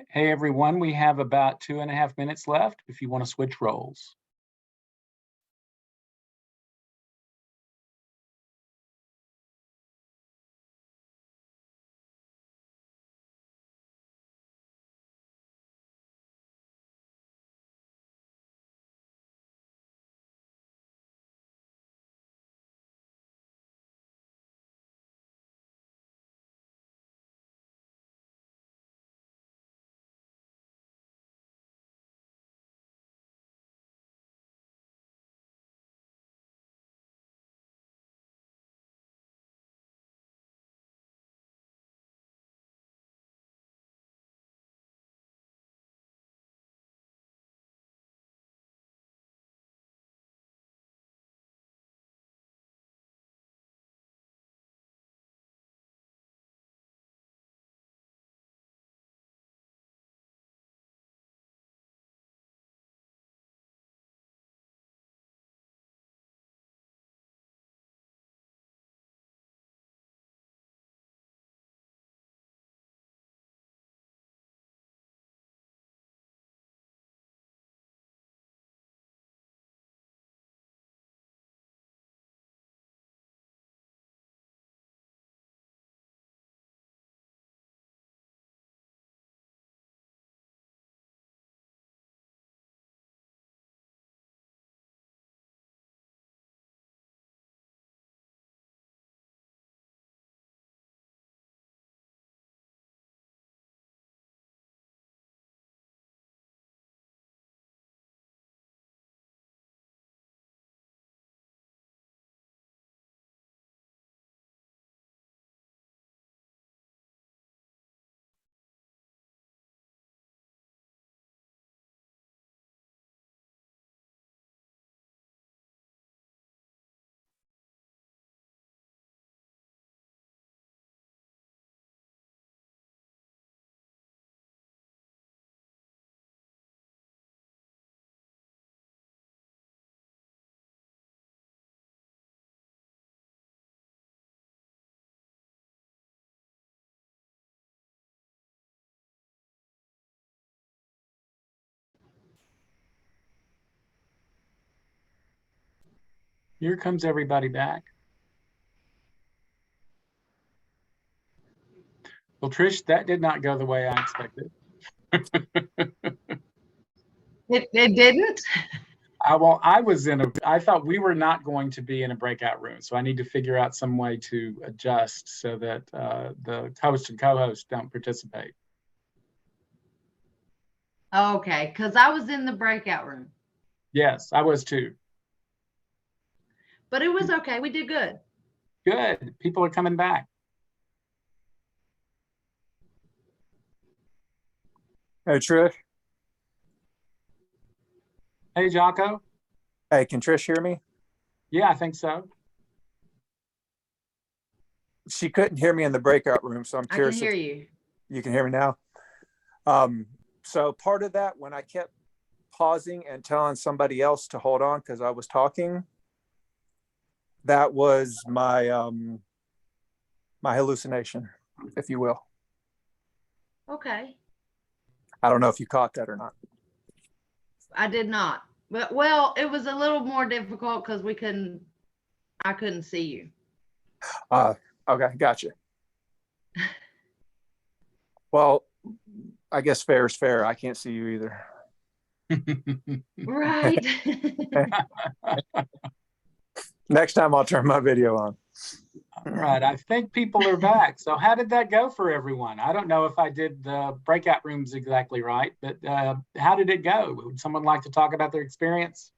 [SPEAKER 1] Hey, everyone, we have about 2.5 minutes left if you want to switch roles. Here comes everybody back. Well, Trish, that did not go the way I expected.
[SPEAKER 5] It didn't?
[SPEAKER 1] Well, I thought we were not going to be in a breakout room. So I need to figure out some way to adjust so that the host and co-host don't participate.
[SPEAKER 5] Okay, because I was in the breakout room.
[SPEAKER 1] Yes, I was too.
[SPEAKER 5] But it was okay. We did good.
[SPEAKER 1] Good. People are coming back.
[SPEAKER 4] Hey, Trish.
[SPEAKER 1] Hey, Jocko.
[SPEAKER 4] Hey, can Trish hear me?
[SPEAKER 1] Yeah, I think so.
[SPEAKER 4] She couldn't hear me in the breakout room, so I'm curious.
[SPEAKER 5] I can hear you.
[SPEAKER 4] You can hear me now? So part of that, when I kept pausing and telling somebody else to hold on because I was talking, that was my my hallucination, if you will.
[SPEAKER 5] Okay.
[SPEAKER 4] I don't know if you caught that or not.
[SPEAKER 5] I did not. But well, it was a little more difficult because I couldn't see you.
[SPEAKER 4] Okay, gotcha. Well, I guess fair is fair. I can't see you either.
[SPEAKER 5] Right.
[SPEAKER 4] Next time I'll turn my video on.
[SPEAKER 1] All right, I think people are back. So how did that go for everyone? I don't know if I did the breakout rooms exactly right, but how did it go? Would someone like to talk about their experience?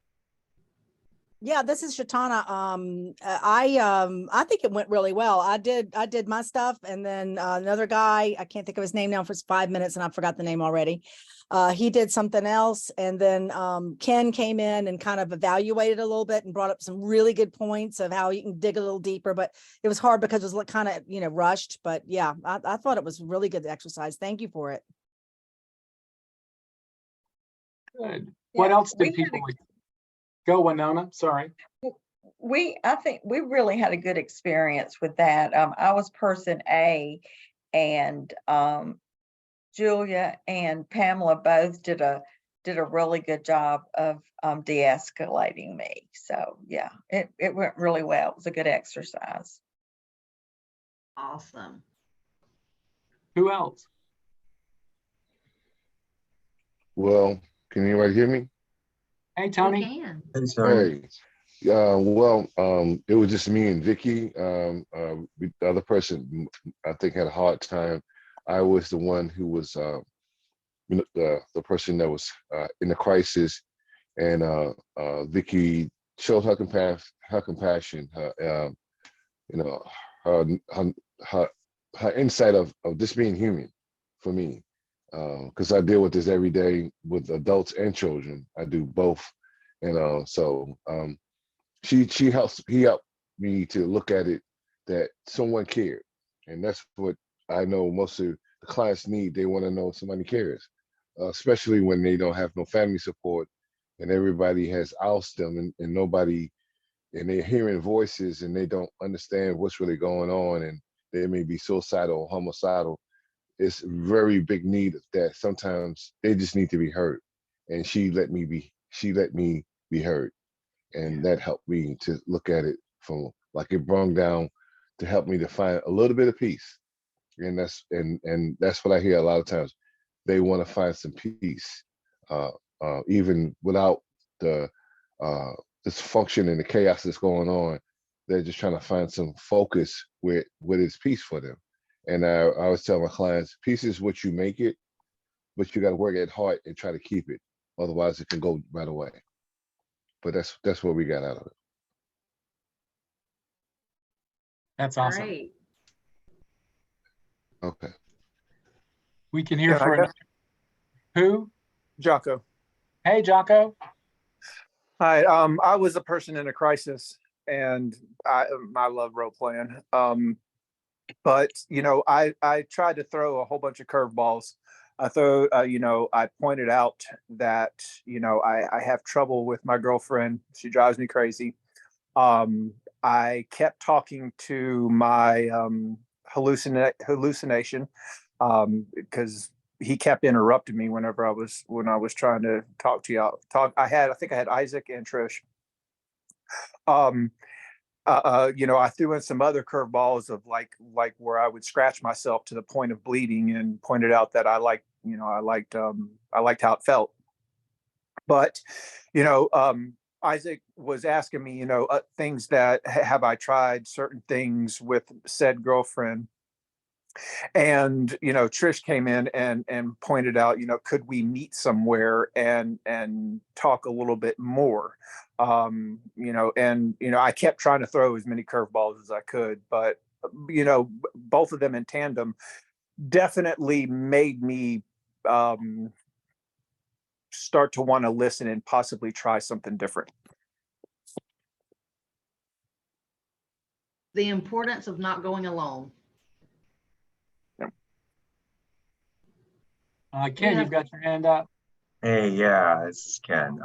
[SPEAKER 6] Yeah, this is Shatana. I think it went really well. I did my stuff, and then another guy, I can't think of his name now for 5 minutes, and I forgot the name already. He did something else, and then Ken came in and kind of evaluated a little bit and brought up some really good points of how you can dig a little deeper. But it was hard because it was kind of rushed. But yeah, I thought it was really good exercise. Thank you for it.
[SPEAKER 1] Good.
[SPEAKER 2] Yeah,
[SPEAKER 1] What else
[SPEAKER 2] we
[SPEAKER 1] did
[SPEAKER 2] had
[SPEAKER 1] people go, Winona? Sorry.
[SPEAKER 2] I think we really had a good experience with that. I was person A, and
[SPEAKER 11] Julia and Pamela both did a really good job of de-escalating me. So yeah, it went really well. It was a good exercise.
[SPEAKER 5] Awesome.
[SPEAKER 1] Who else?
[SPEAKER 12] Well, can anybody hear me?
[SPEAKER 1] Hey,
[SPEAKER 5] We
[SPEAKER 1] Tony.
[SPEAKER 5] can.
[SPEAKER 12] Hey, it was just me and Vicky. The other person, I think, had a hard time. I was the one who was, the person that was in the crisis, and Vicky showed her compassion, her insight of just being human for me, because I deal with this every day with adults and children. I do both, and he helped me to look at it that someone cared, and that's what I know most of the clients need. They want to know somebody cares, especially when they don't have no family support and everybody has ousted them, and nobody, and they're hearing voices and they don't understand what's really going on, and they may be suicidal or homicidal. It's very big need of that. Sometimes they just need to be heard, and she let me be heard, and that helped me to look at it from, like, it brought down to help me to find a little bit of peace. And that's what I hear a lot of times. They want to find some peace, even without the dysfunction and the chaos that's going on. They're just trying to find some focus where it's peace for them. And I always tell my clients, peace is what you make it, but you got to work at hard and try to keep it. Otherwise, it can go right away. But that's what we got out of it.
[SPEAKER 1] That's awesome.
[SPEAKER 5] Great.
[SPEAKER 12] Okay.
[SPEAKER 1] We can hear for another. Who?
[SPEAKER 4] Jocko.
[SPEAKER 1] Hey, Jocko.
[SPEAKER 4] Hi, I was a person in a crisis, and I love role playing. But I tried to throw a whole bunch of curveballs. I pointed out that I have trouble with my girlfriend. She drives me crazy. I kept talking to my hallucination because he kept interrupting me when I was trying to talk to y'all. I think I had Isaac and Trysh. I threw in some other curveballs of like where I would scratch myself to the point of bleeding, and pointed out that I liked how it felt. But Isaac was asking me, things that have I tried certain things with said girlfriend. And Trish came in and pointed out, could we meet somewhere and talk a little bit more? I kept trying to throw as many curveballs as I could, but both of them in tandem definitely made me start to want to listen and possibly try something different.
[SPEAKER 5] The importance of not going alone.
[SPEAKER 1] Ken, you've got your hand up.
[SPEAKER 7] Hey, yeah, this is Ken.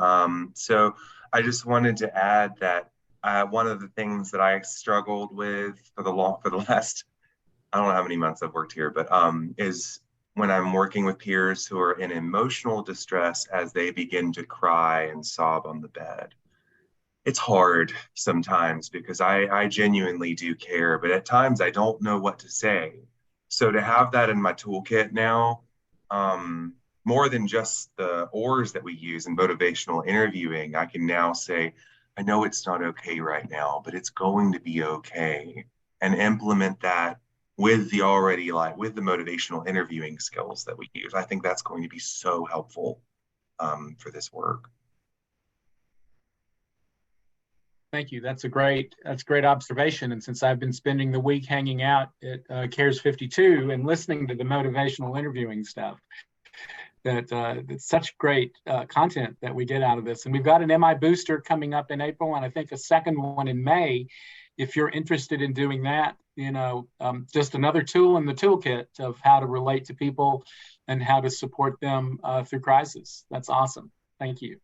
[SPEAKER 7] So I just wanted to add that one of the things that I struggled with for the last, I don't know how many months I've worked here, but is when I'm working with peers who are in emotional distress as they begin to cry and sob on the bed. It's hard sometimes because I genuinely do care, but at times I don't know what to say. So to have that in my toolkit now, more than just the oars that we use in motivational interviewing, I can now say, I know it's not okay right now, but it's going to be okay, and implement that with the motivational interviewing skills that we use. I think that's going to be so helpful for this work.
[SPEAKER 1] Thank you. That's a great observation. And since I've been spending the week hanging out at CARES 52 and listening to the motivational interviewing stuff, it's such great content that we get out of this. And we've got an MI booster coming up in April, and I think a second one in May. If you're interested in doing that, just another tool in the toolkit of how to relate to people and how to support them through crisis. That's awesome. Thank you.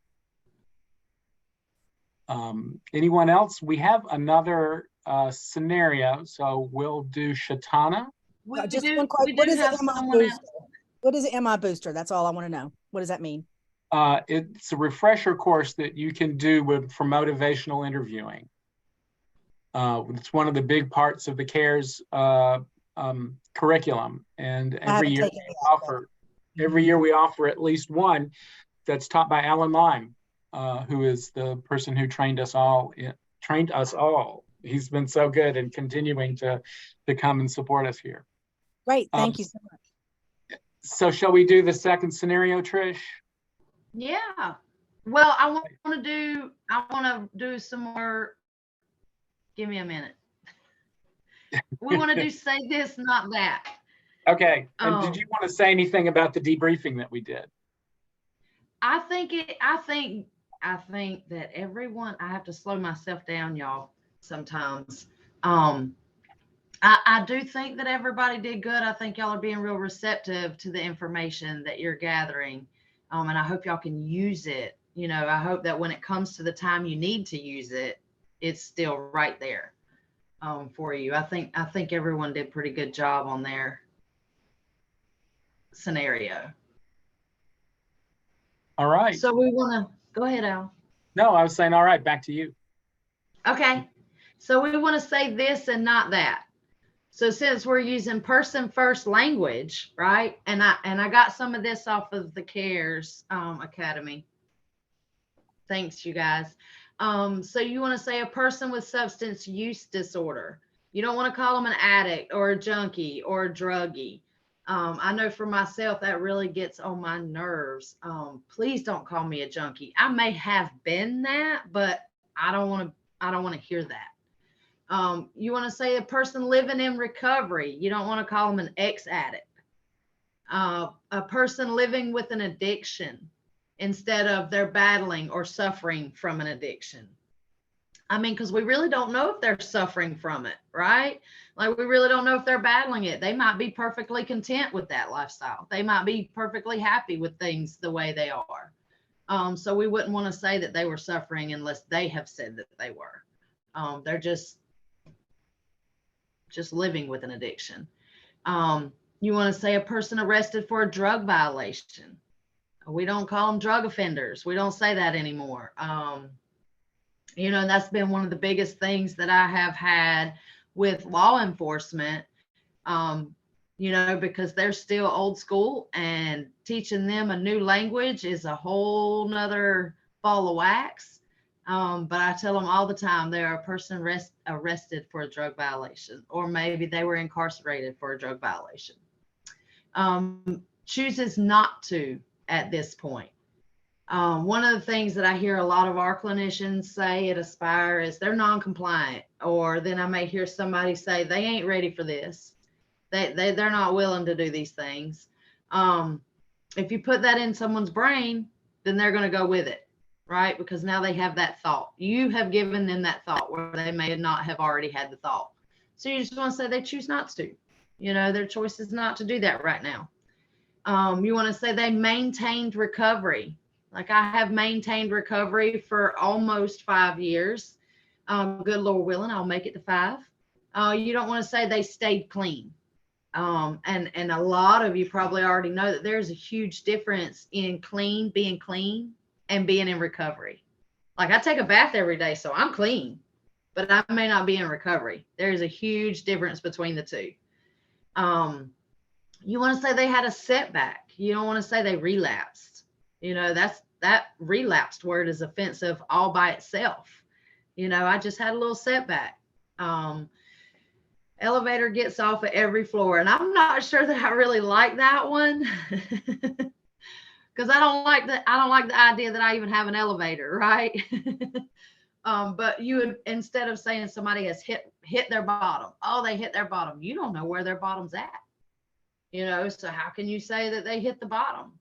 [SPEAKER 1] Anyone else? We have another scenario, so we'll do Shatana.
[SPEAKER 6] Just one question. What is an MI booster? What is an MI booster? That's all I want to know. What does that mean?
[SPEAKER 1] It's a refresher course that you can do for motivational interviewing. It's one of the big parts of the CARES curriculum, and every year we offer at least one that's taught by Alan Lyme, who is the person who trained us all. He's been so good and continuing to come and support us here.
[SPEAKER 6] Great, thank you so much.
[SPEAKER 1] So shall we do the second scenario, Trish?
[SPEAKER 5] Yeah. Well, I want to do some more. Give me a minute. We want to do say this, not that.
[SPEAKER 1] Okay. And did you want to say anything about the debriefing that we did?
[SPEAKER 5] I think that everyone, I have to slow myself down, y'all, sometimes. I do think that everybody did good. I think y'all are being real receptive to the information that you're gathering. And I hope y'all can use it. You know, I hope that when it comes to the time you need to use it, it's still right there for you. I think everyone did a pretty good job on their scenario.
[SPEAKER 1] All right.
[SPEAKER 5] So we want to go ahead, Al.
[SPEAKER 1] No, I was saying, all right, back to you.
[SPEAKER 5] Okay. So we want to say this and not that. So since we're using person first language, right? And I got some of this off of the CARES Academy. Thanks, you guys. So you want to say a person with substance use disorder. You don't want to call them an addict or a junkie or a druggie. I know for myself that really gets on my nerves. Please don't call me a junkie. I may have been that, but I don't want to hear that. You want to say a person living in recovery. You don't want to call them an ex-addict. A person living with an addiction instead of they're battling or suffering from an addiction. I mean, because we really don't know if they're suffering from it, right? Like, we really don't know if they're battling it. They might be perfectly content with that lifestyle. They might be perfectly happy with things the way they are. So we wouldn't want to say that they were suffering unless they have said that they were. They're just living with an addiction. You want to say a person arrested for a drug violation. We don't call them drug offenders. We don't say that anymore. You know, that's been one of the biggest things that I have had with law enforcement, you know, because they're still old school, and teaching them a new language is a whole nother ball of wax. But I tell them all the time, they're a person arrested for a drug violation, or maybe they were incarcerated for a drug violation. Chooses not to at this point. One of the things that I hear a lot of our clinicians say at Aspire is they're non-compliant, or then I may hear somebody say they ain't ready for this. They're not willing to do these things. If you put that in someone's brain, then they're going to go with it, right? Because now they have that thought. You have given them that thought where they may not have already had the thought. So you just want to say they choose not to. You know, their choice is not to do that right now. You want to say they maintained recovery. Like, I have maintained recovery for almost 5 years. Good Lord willing, I'll make it to 5. You don't want to say they stayed clean. And a lot of you probably already know that there's a huge difference in being clean and being in recovery. Like, I take a bath every day, so I'm clean, but I may not be in recovery. There's a huge difference between the two. You want to say they had a setback. You don't want to say they relapsed. You know, that relapsed word is offensive all by itself. You know, I just had a little setback. Elevator gets off at every floor, and I'm not sure that I really like that one. Because I don't like the idea that I even have an elevator, right? But you would, instead of saying somebody has hit their bottom, oh, they hit their bottom. You don't know where their bottom's at. You know, so how can you say that they hit the bottom?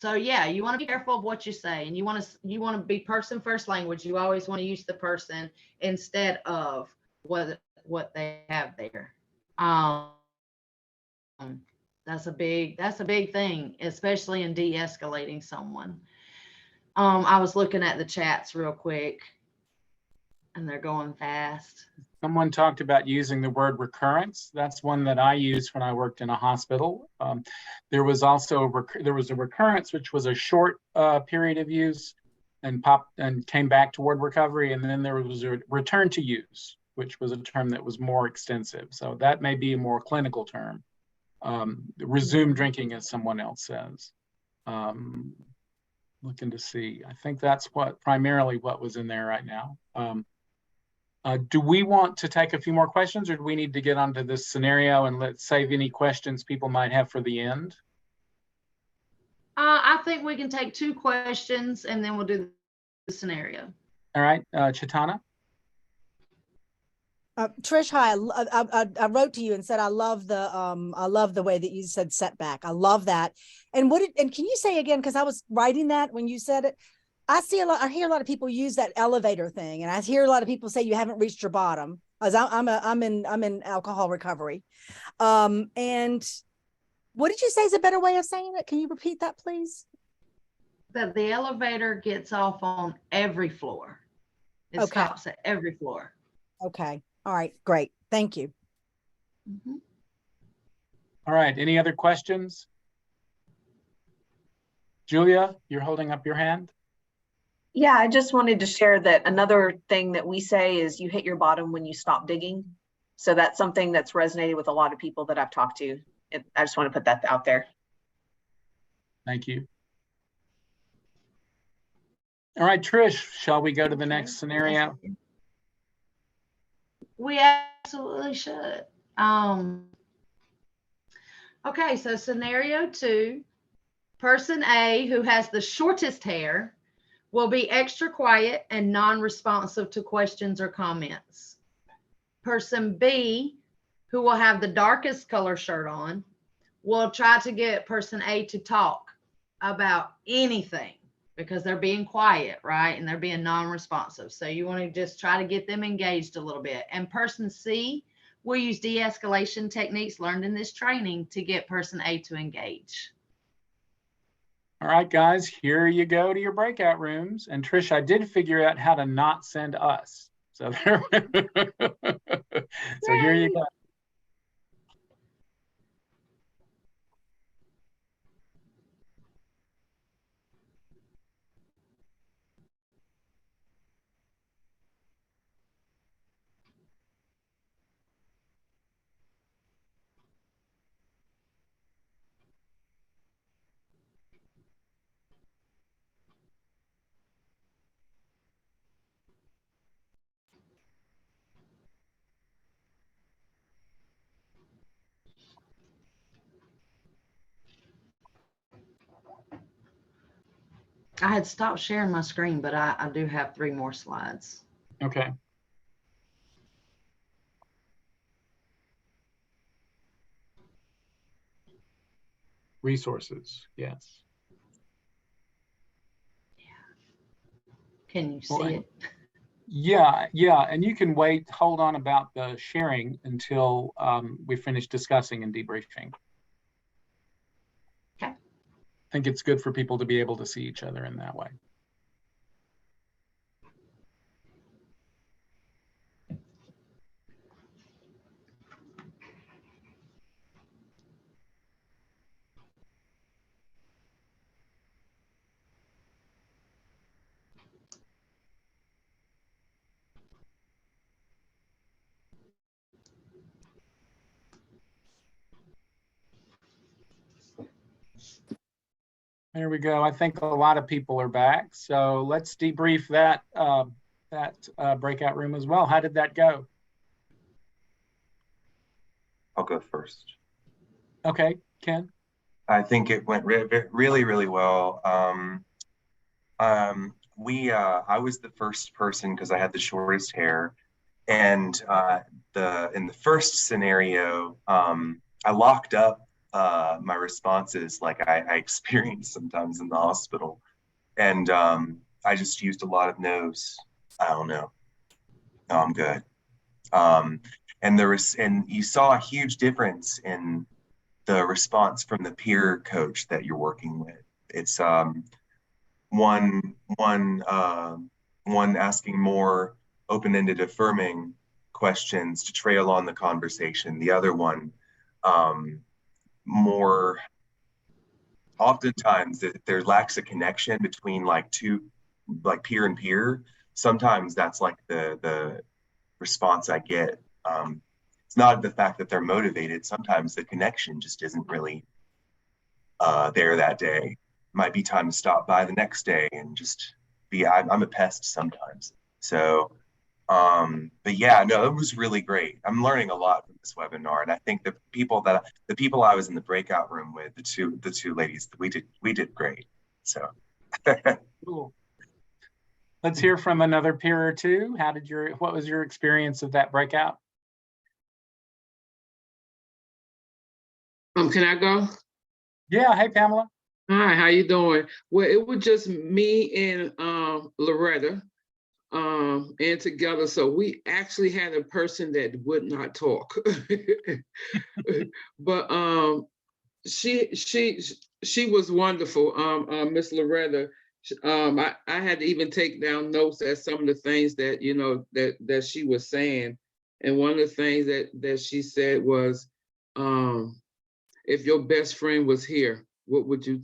[SPEAKER 5] So yeah, you want to be careful of what you say, and you want to be person first language. You always want to use the person instead of what they have there. That's a big thing, especially in de-escalating someone. I was looking at the chats real quick. and they're going fast.
[SPEAKER 1] Someone talked about using the word recurrence. That's one that I used when I worked in a hospital. There was also there was a recurrence, which was a short period of use and came back toward recovery. And then there was a return to use, which was a term that was more extensive. So that may be a more clinical term. Resume drinking, as someone else says. Looking to see. I think that's primarily what was in there right now. Do we want to take a few more questions, or do we need to get onto this scenario and let's save any questions people might have for the end?
[SPEAKER 5] I think we can take 2 questions and then we'll do the scenario.
[SPEAKER 1] All right, Chitana.
[SPEAKER 6] Trish, hi. I wrote to you and said I love the way that you said setback. I love that. And can you say again, because I was writing that when you said it. I hear a lot of people use that elevator thing, and I hear a lot of people say you haven't reached your bottom. As I'm in alcohol recovery. And what did you say is a better way of saying it? Can you repeat that, please?
[SPEAKER 5] That the elevator gets off on every floor. It stops at every floor.
[SPEAKER 6] Okay. All right. Great. Thank you.
[SPEAKER 5] Mm-hmm.
[SPEAKER 1] All right. Any other questions? Julia, you're holding up your hand.
[SPEAKER 13] Yeah, I just wanted to share that another thing that we say is you hit your bottom when you stop digging. So that's something that's resonated with a lot of people that I've talked to. I just want to put that out there.
[SPEAKER 1] Thank you. All right, Trish, shall we go to the next scenario?
[SPEAKER 5] We absolutely should. Okay, so scenario 2, person A, who has the shortest hair, will be extra quiet and non-responsive to questions or comments. Person B, who will have the darkest color shirt on, will try to get person A to talk about anything because they're being quiet, right? And they're being non-responsive. So you want to just try to get them engaged a little bit. And person C will use de-escalation techniques learned in this training to get person A to engage.
[SPEAKER 1] All right, guys, here you go to your breakout rooms. And Trish, I did figure out how to not send us. So there, so here you go.
[SPEAKER 5] I had stopped sharing my screen, but I do have 3 more slides.
[SPEAKER 1] Okay. Resources, yes.
[SPEAKER 5] Can you see it?
[SPEAKER 1] Yeah, and you can hold on about the sharing until we finish discussing and debriefing.
[SPEAKER 5] Okay.
[SPEAKER 1] I think it's good for people to be able to see each other in that way. There we go. I think a lot of people are back. So let's debrief that breakout room as well. How did that go?
[SPEAKER 7] I'll go first.
[SPEAKER 1] Okay, Ken.
[SPEAKER 7] I think it went really, really well. I was the first person because I had the shortest hair, and in the first scenario, I locked up my responses like I experience sometimes in the hospital, and I just used a lot of no's. I don't know. No, I'm good. And you saw a huge difference in the response from the peer coach that you're working with. It's one asking more open-ended affirming questions to trail on the conversation. The other one, more oftentimes there lacks a connection between like peer and peer. Sometimes that's like the response I get. It's not the fact that they're motivated. Sometimes the connection just isn't really there that day. Might be time to stop by the next day and just be. I'm a pest sometimes. So, but yeah, no, it was really great. I'm learning a lot from this webinar, and I think the people I was in the breakout room with, the two ladies, we did great. So,
[SPEAKER 1] cool. Let's hear from another peer or two. What was your experience of that breakout?
[SPEAKER 14] Can I go?
[SPEAKER 1] Yeah. Hey, Pamela.
[SPEAKER 14] Hi, how you doing? Well, it was just me and Loretta, and together. So we actually had a person that would not talk, but she was wonderful. Miss Loretta. I had to even take down notes at some of the things that that she was saying, and one of the things that she said was, if your best friend was here, what would you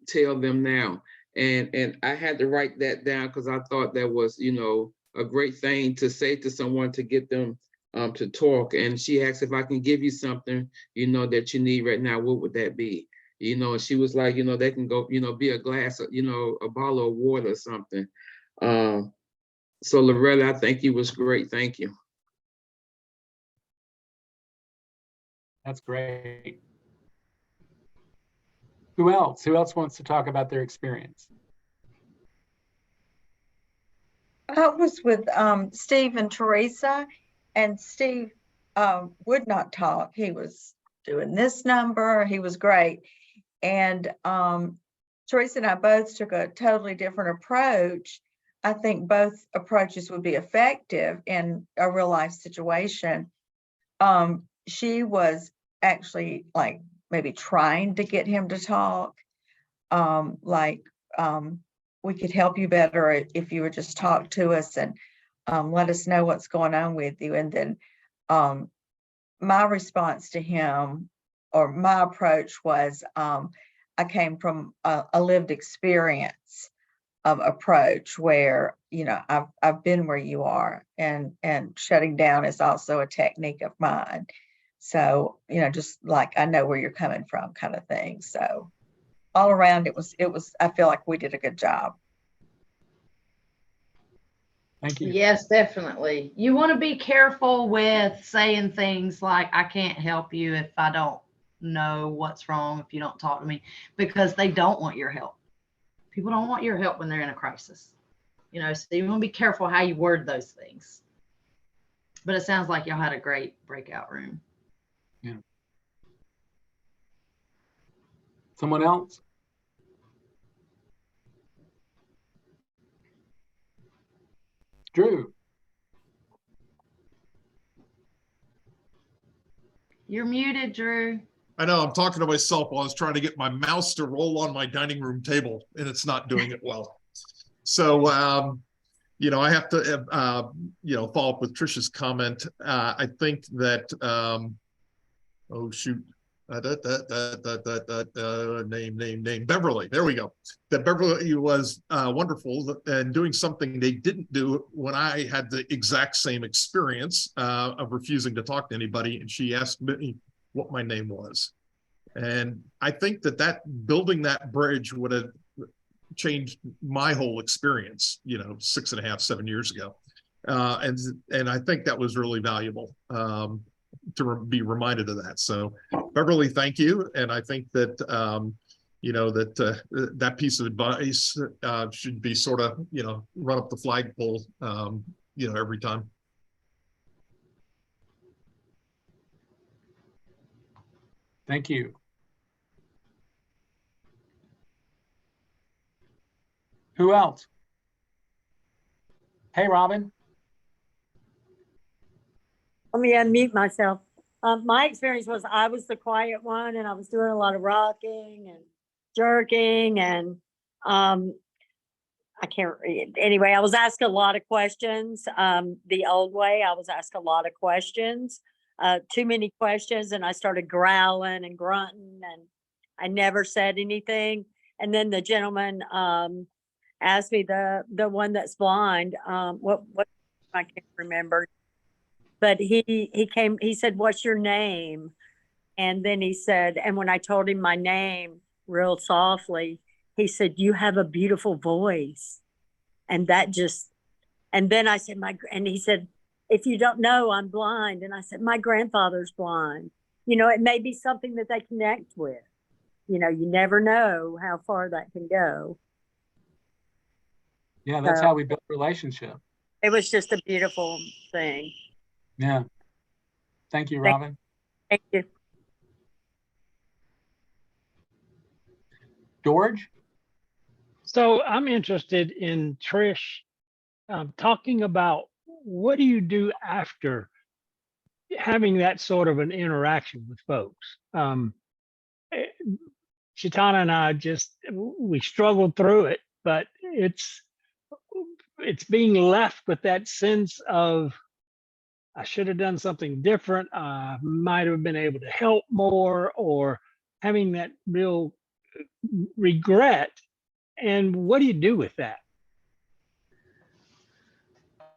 [SPEAKER 14] tell them now? And I had to write that down because I thought that was, a great thing to say to someone to get them to talk. And she asked if I can give you something, that you need right now, what would that be? And she was like, they can go, be a glass, a bottle of water or something. So Loretta, I think you was great. Thank you.
[SPEAKER 1] That's great. Who else? Who else wants to talk about their experience?
[SPEAKER 11] I was with Steve and Teresa, and Steve would not talk. He was doing this number. He was great. And Teresa and I both took a totally different approach. I think both approaches would be effective in a real life situation. She was actually like maybe trying to get him to talk, we could help you better if you would just talk to us and let us know what's going on with you. And then my response to him, or my approach was, I came from a lived experience approach where, I've been where you are, and shutting down is also a technique of mine. So, just like I know where you're coming from kind of thing. So all around it was, I feel like we did a good job.
[SPEAKER 1] Thank you.
[SPEAKER 5] Yes, definitely. You want to be careful with saying things like, I can't help you if I don't know what's wrong, if you don't talk to me, because they don't want your help. People don't want your help when they're in a crisis. So you want to be careful how you word those things. But it sounds like y'all had a great breakout room.
[SPEAKER 1] Yeah. Someone else? Drew.
[SPEAKER 5] You're muted, Drew.
[SPEAKER 15] I know, I'm talking to myself while I was trying to get my mouse to roll on my dining room table, and it's not doing it well. So, I have to, follow up with Trish's comment. I think that, oh shoot, name, Beverly. There we go. That Beverly was wonderful and doing something they didn't do when I had the exact same experience of refusing to talk to anybody. And she asked me what my name was. And I think that building that bridge would have changed my whole experience, 6.5, 7 years ago. And I think that was really valuable to be reminded of that. So Beverly, thank you. And I think that, that piece of advice should be sort of, run up the flagpole, every time.
[SPEAKER 1] Thank you. Who else? Hey, Robin.
[SPEAKER 16] Let me unmute myself. My experience was I was the quiet one, and I was doing a lot of rocking and jerking, and I can't read. Anyway, I was asked a lot of questions. The old way, I was asked a lot of questions, too many questions, and I started growling and grunting, and I never said anything. And then the gentleman asked me, the one that's blind, what I can't remember, but he came. He said, "What's your name?" And then he said, and when I told him my name real softly, he said, "You have a beautiful voice." And that just, and then I said, and he said, "If you don't know, I'm blind." And I said, "My grandfather's blind." You know, it may be something that they connect with. You know, you never know how far that can go.
[SPEAKER 1] Yeah, that's how we build relationship.
[SPEAKER 16] It was just a beautiful thing.
[SPEAKER 1] Yeah. Thank you, Robin.
[SPEAKER 16] Thank you.
[SPEAKER 1] George?
[SPEAKER 8] So I'm interested in Trysh talking about what do you do after having that sort of an interaction with folks? Chitana and I we struggled through it, but it's being left with that sense of, I should have done something different. I might have been able to help more, or having that real regret. And what do you do with that?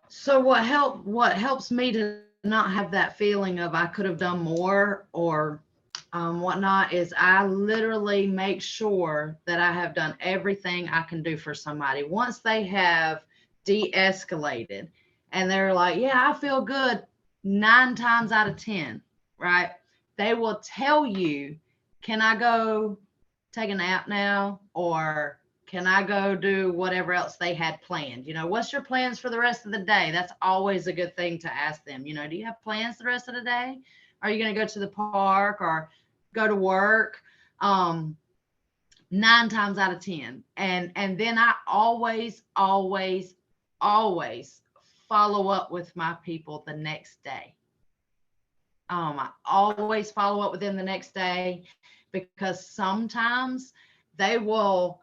[SPEAKER 5] So what helps me to not have that feeling of I could have done more or whatnot is I literally make sure that I have done everything I can do for somebody. Once they have de-escalated and they're like, yeah, I feel good 9 times out of 10, right? They will tell you, can I go take a nap now? Or can I go do whatever else they had planned? You know, what's your plans for the rest of the day? That's always a good thing to ask them. You know, do you have plans the rest of the day? Are you going to go to the park or go to work? 9 times out of 10. And then I always follow up with my people the next day. I always follow up with them the next day, because sometimes they will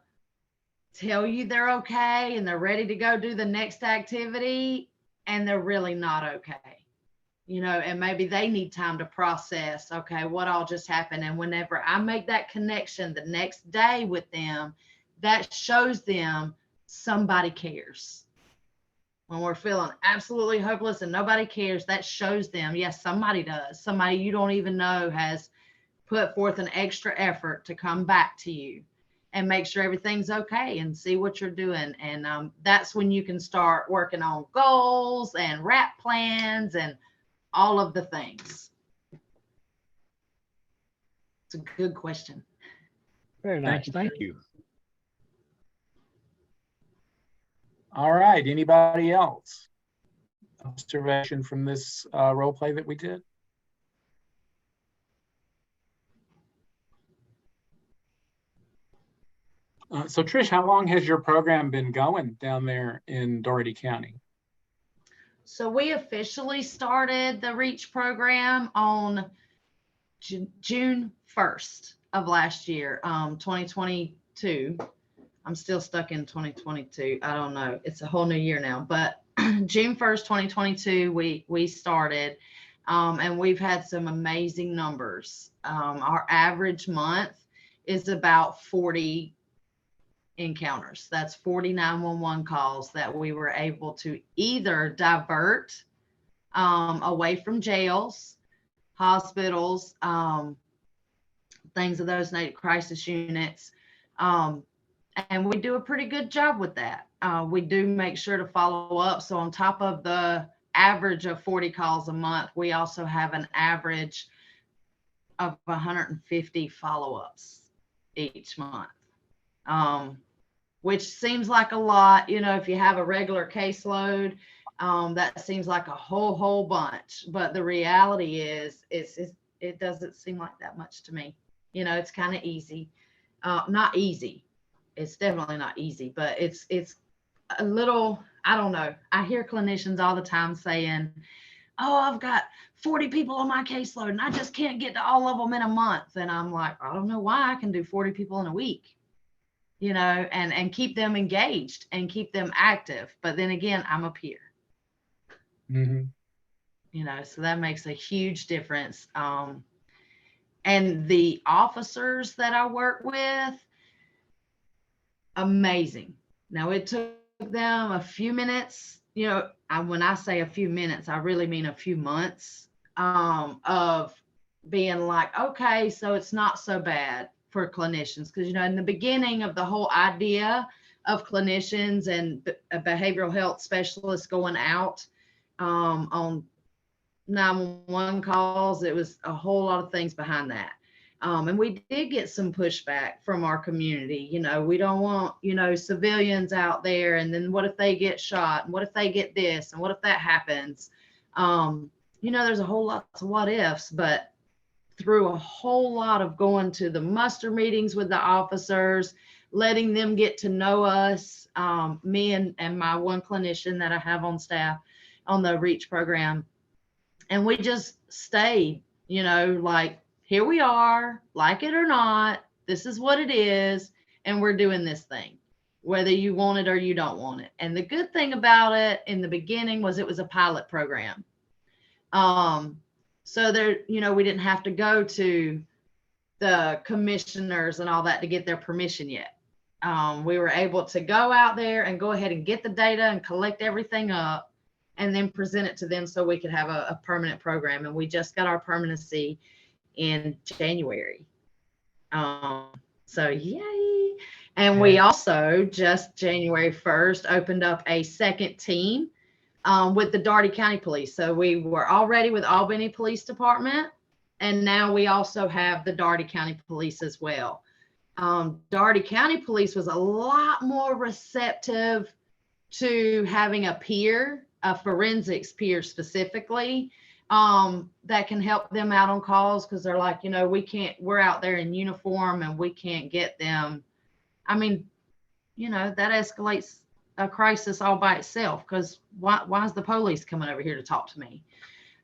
[SPEAKER 5] tell you they're okay and they're ready to go do the next activity, and they're really not okay. You know, and maybe they need time to process, okay, what all just happened. And whenever I make that connection the next day with them, that shows them somebody cares. When we're feeling absolutely hopeless and nobody cares, that shows them, yes, somebody does. Somebody you don't even know has put forth an extra effort to come back to you and make sure everything's okay and see what you're doing. And that's when you can start working on goals and wrap plans and all of the things. It's a good question.
[SPEAKER 8] Very nice. Thank you.
[SPEAKER 1] All right. Anybody else? Observation from this role play that we did? So Trish, how long has your program been going down there in Dougherty County?
[SPEAKER 5] So we officially started the REACH program on June 1st of last year, 2022. I'm still stuck in 2022. I don't know. It's a whole new year now, but June 1st, 2022, we started, and we've had some amazing numbers. Our average month is about 40 encounters. That's 40 911 calls that we were able to either divert away from jails, hospitals, things of those native crisis units. And we do a pretty good job with that. We do make sure to follow up. So on top of the average of 40 calls a month, we also have an average of 150 follow-ups each month, which seems like a lot. You know, if you have a regular caseload, that seems like a whole bunch. But the reality is, it doesn't seem like that much to me. You know, it's kind of easy. Not easy. It's definitely not easy, but it's a little, I don't know. I hear clinicians all the time saying, oh, I've got 40 people on my caseload and I just can't get to all of them in a month. And I'm like, I don't know why I can do 40 people in a week. you know, and keep them engaged and keep them active. But then again, I'm a peer.
[SPEAKER 1] Mm-hmm.
[SPEAKER 5] You know, so that makes a huge difference. And the officers that I work with, amazing. Now, it took them a few minutes, you know, when I say a few minutes, I really mean a few months of being like, okay, so it's not so bad for clinicians. Because, you know, in the beginning of the whole idea of clinicians and behavioral health specialists going out on 911 calls, it was a whole lot of things behind that. And we did get some pushback from our community. You know, we don't want, you know, civilians out there. And then what if they get shot? And what if they get this? And what if that happens? You know, there's a whole lot of what ifs, but through a whole lot of going to the muster meetings with the officers, letting them get to know us, me and my one clinician that I have on staff on the REACH program. And we just stayed, you know, like, here we are, like it or not, this is what it is, and we're doing this thing, whether you want it or you don't want it. And the good thing about it in the beginning was it was a pilot program. So there, you know, we didn't have to go to the commissioners and all that to get their permission yet. We were able to go out there and go ahead and get the data and collect everything up and then present it to them so we could have a permanent program. And we just got our permanency in January. So yay. And we also just January 1st opened up a second team with the Daugherty County Police. So we were already with Albany Police Department, and now we also have the Daugherty County Police as well. Daugherty County Police was a lot more receptive to having a peer, a forensics peer specifically, that can help them out on calls, because they're like, you know, we're out there in uniform and we can't get them. I mean, you know, that escalates a crisis all by itself, because why is the police coming over here to talk to me?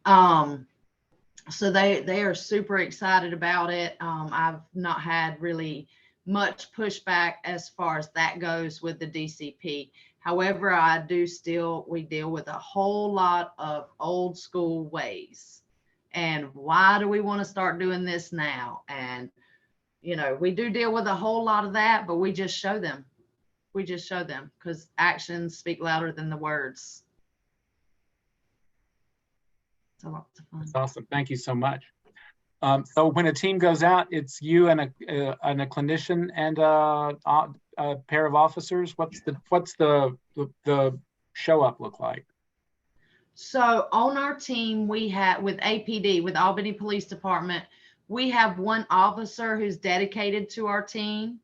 [SPEAKER 5] So they are super excited about it. I've not had really much pushback as far as that goes with the DCP. However, we deal with a whole lot of old school ways. And why do we want to start doing this now? And, you know, we do deal with a whole lot of that, but we just show them. We just show them, because actions speak louder than the words. It's a lot of fun.
[SPEAKER 1] That's awesome. Thank you so much. So when a team goes out, it's you and a clinician and a pair of officers. What's the show up look like?
[SPEAKER 5] So on our team, we have with APD, with Albany Police Department, we have one officer who's dedicated to our team,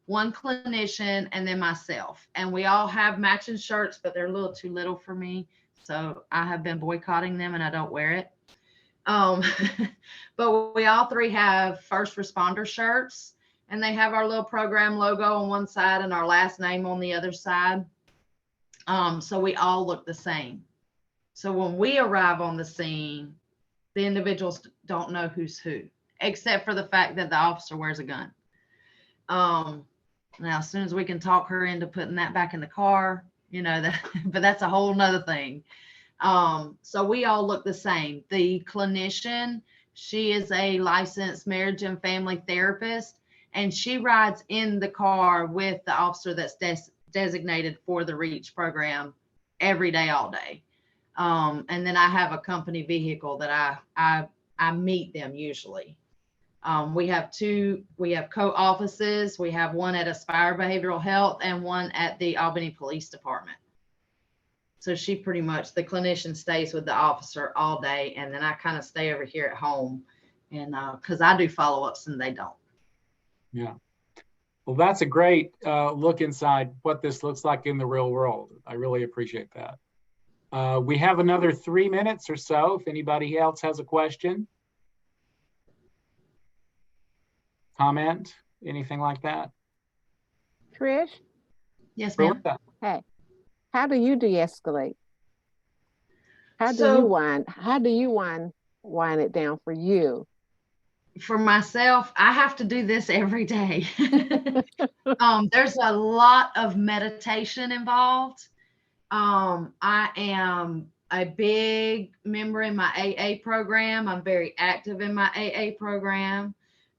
[SPEAKER 5] one clinician, and then myself. And we all have matching shirts, but they're a little too little for me. So I have been boycotting them and I don't wear it. But we all three have first responder shirts, and they have our little program logo on one side and our last name on the other side. So we all look the same. So when we arrive on the scene, the individuals don't know who's who, except for the fact that the officer wears a gun. Now, as soon as we can talk her into putting that back in the car, you know, but that's a whole nother thing. So we all look the same. The clinician, she is a licensed marriage and family therapist, and she rides in the car with the officer that's designated for the REACH program every day, all day. And then I have a company vehicle that I meet them usually. We have co-offices. We have one at Aspire Behavioral Health and one at the Albany Police Department. So she pretty much, the clinician stays with the officer all day, and then I kind of stay over here at home, and because I do follow-ups and they don't.
[SPEAKER 1] Yeah. Well, that's a great look inside what this looks like in the real world. I really appreciate that. We have another 3 minutes or so if anybody else has a question, comment, anything like that.
[SPEAKER 17] Trysh?
[SPEAKER 5] Yes, ma'am.
[SPEAKER 17] Hey, how do you de-escalate? How do you wind it down for you?
[SPEAKER 5] for myself, I have to do this every day. There's a lot of meditation involved. I am a big member in my AA program. I'm very active in my AA program.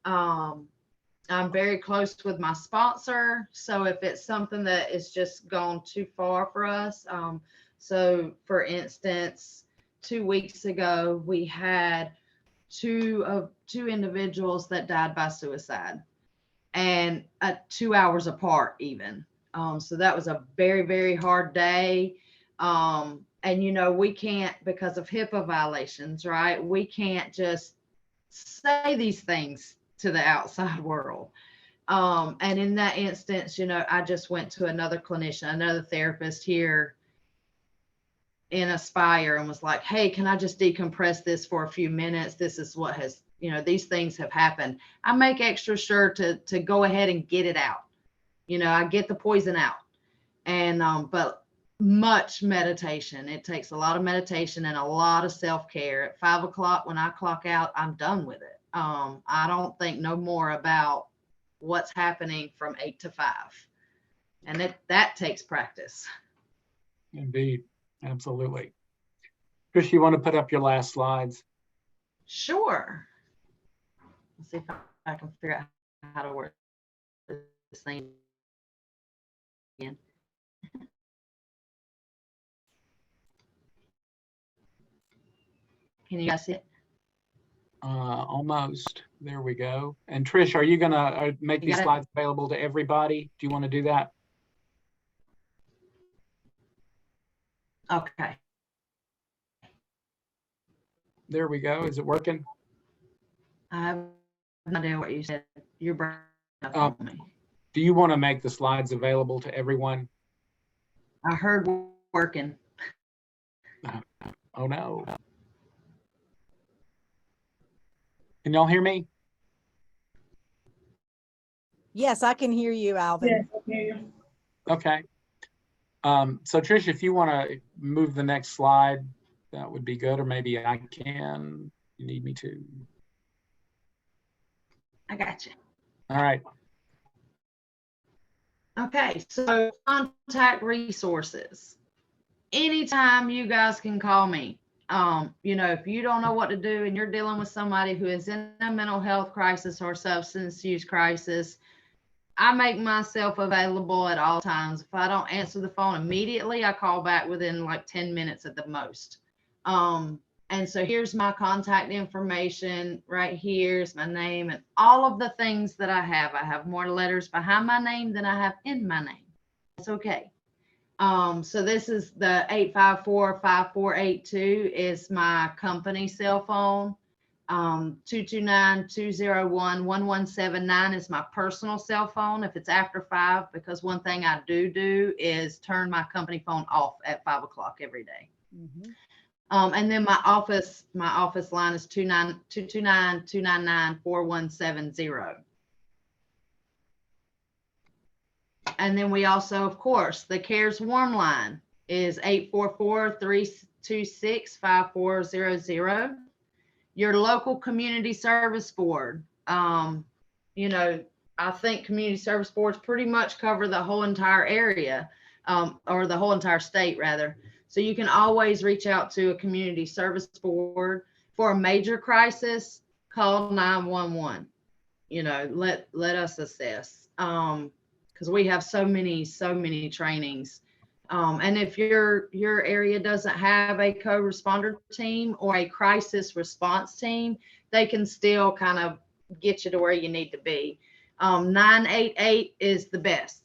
[SPEAKER 5] I'm very close with my sponsor. So if it's something that is just gone too far for us, so for instance, 2 weeks ago, we had two individuals that died by suicide, and 2 hours apart even. So that was a very, very hard day. And you know, we can't, because of HIPAA violations, right? We can't just say these things to the outside world. And in that instance, you know, I just went to another clinician, another therapist here in Aspire, and was like, hey, can I just decompress this for a few minutes? This is what has, you know, these things have happened. I make extra sure to go ahead and get it out. You know, I get the poison out. And but much meditation. It takes a lot of meditation and a lot of self-care. At 5 o'clock when I clock out, I'm done with it. I don't think no more about what's happening from 8 to 5. And that takes practice.
[SPEAKER 1] Indeed. Absolutely. Trysh, you want to put up your last slides?
[SPEAKER 5] Sure. Let's see if I can figure out how to work this thing again. Can you guys see it?
[SPEAKER 1] Almost. There we go. And Trysh, are you going to make these slides available to everybody? Do you want to do that?
[SPEAKER 5] Okay.
[SPEAKER 1] There we go. Is it working?
[SPEAKER 5] I have no idea what you said. You're breaking up on me.
[SPEAKER 1] Do you want to make the slides available to everyone?
[SPEAKER 5] I heard working.
[SPEAKER 1] Oh no. Can y'all hear me?
[SPEAKER 6] Yes, I can hear you, Alvin.
[SPEAKER 10] Yes, I hear you.
[SPEAKER 1] Okay. So Trysh, if you want to move the next slide, that would be good, or maybe I can. You need me to.
[SPEAKER 5] I got you.
[SPEAKER 1] All right.
[SPEAKER 5] Okay, so contact resources. Anytime you guys can call me. You know, if you don't know what to do and you're dealing with somebody who is in a mental health crisis or substance use crisis, I make myself available at all times. If I don't answer the phone immediately, I call back within like 10 minutes at the most. And so here's my contact information right here's my name and all of the things that I have. I have more letters behind my name than I have in my name. It's okay. So this is the 854-5482 is my company cell phone. 229-201-1179 is my personal cell phone if it's after 5, because one thing I do is turn my company phone off at 5 o'clock every day.
[SPEAKER 6] Mm-hmm.
[SPEAKER 5] And then my office line is 229-299-4170. And then we also, of course, the CARES warm line is 844-326-5400. Your local community service board. You know, I think community service boards pretty much cover the whole entire area, or the whole entire state rather. So you can always reach out to a community service board. For a major crisis, call 911. You know, let us assess. Because we have so many trainings. And if your area doesn't have a co-responder team or a crisis response team, they can still kind of get you to where you need to be. 988 is the best.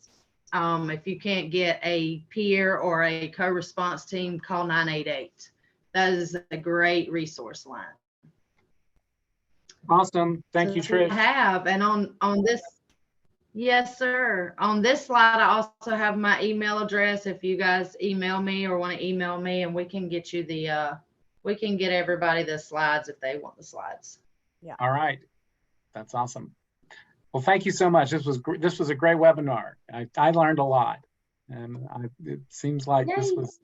[SPEAKER 5] If you can't get a peer or a co-response team, call 988. That is a great resource line.
[SPEAKER 1] Awesome. Thank you, Trysh.
[SPEAKER 5] And on this, yes, sir. On this slide, I also have my email address. If you guys email me or want to email me, and we can get you we can get everybody the slides if they want the slides.
[SPEAKER 6] Yeah.
[SPEAKER 1] All right. That's awesome. Well, thank you so much. This was a great webinar. I learned a lot, and it seems like
[SPEAKER 5] Yay.
[SPEAKER 1] This was.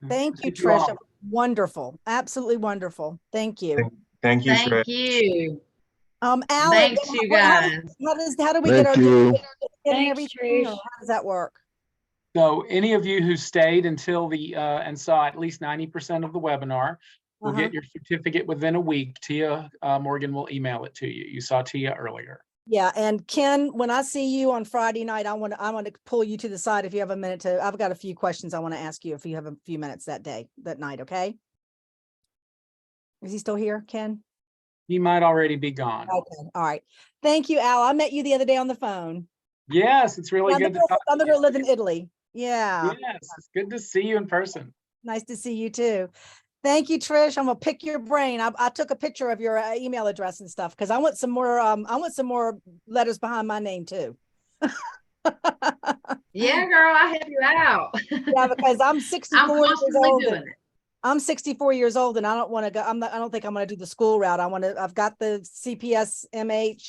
[SPEAKER 6] Thank you, Trisha. Wonderful. Absolutely wonderful. Thank you.
[SPEAKER 7] Thank you, Trysh.
[SPEAKER 5] Thank you.
[SPEAKER 6] Al,
[SPEAKER 5] Thanks, you guys.
[SPEAKER 6] how do we get
[SPEAKER 12] Thank
[SPEAKER 6] our
[SPEAKER 12] you.
[SPEAKER 6] and
[SPEAKER 16] Thanks,
[SPEAKER 6] everything, or
[SPEAKER 16] Trish.
[SPEAKER 6] how does that work?
[SPEAKER 1] So any of you who stayed until the and saw at least 90% of the webinar will
[SPEAKER 6] Uh-huh.
[SPEAKER 1] get your certificate within a week. Tia Morgan will email it to you. You saw Tia earlier.
[SPEAKER 6] Yeah, and Ken, when I see you on Friday night, I want to pull you to the side if you have a minute to. I've got a few questions I want to ask you if you have a few minutes that night. Okay. Is he still here, Ken?
[SPEAKER 1] He might already be gone.
[SPEAKER 6] Okay. All right. Thank you, Al. I met you the other day on the phone.
[SPEAKER 1] Yes, it's really good to talk
[SPEAKER 6] I'm
[SPEAKER 1] to
[SPEAKER 6] the girl
[SPEAKER 1] you.
[SPEAKER 6] live in Italy. Yeah.
[SPEAKER 1] Yes, it's good to see you in person.
[SPEAKER 6] Nice to see you too. Thank you, Trish. I'm gonna pick your brain. I took a picture of your email address and stuff because I want some more. I want some more letters behind my name too.
[SPEAKER 5] Yeah, girl, I'll help you out.
[SPEAKER 6] Yeah, because I'm 64
[SPEAKER 5] I'm
[SPEAKER 6] years
[SPEAKER 5] constantly
[SPEAKER 6] old.
[SPEAKER 5] doing it.
[SPEAKER 6] I'm 64 years old and I don't want to go. I don't think I'm going to do the school route. I've got the CPS MH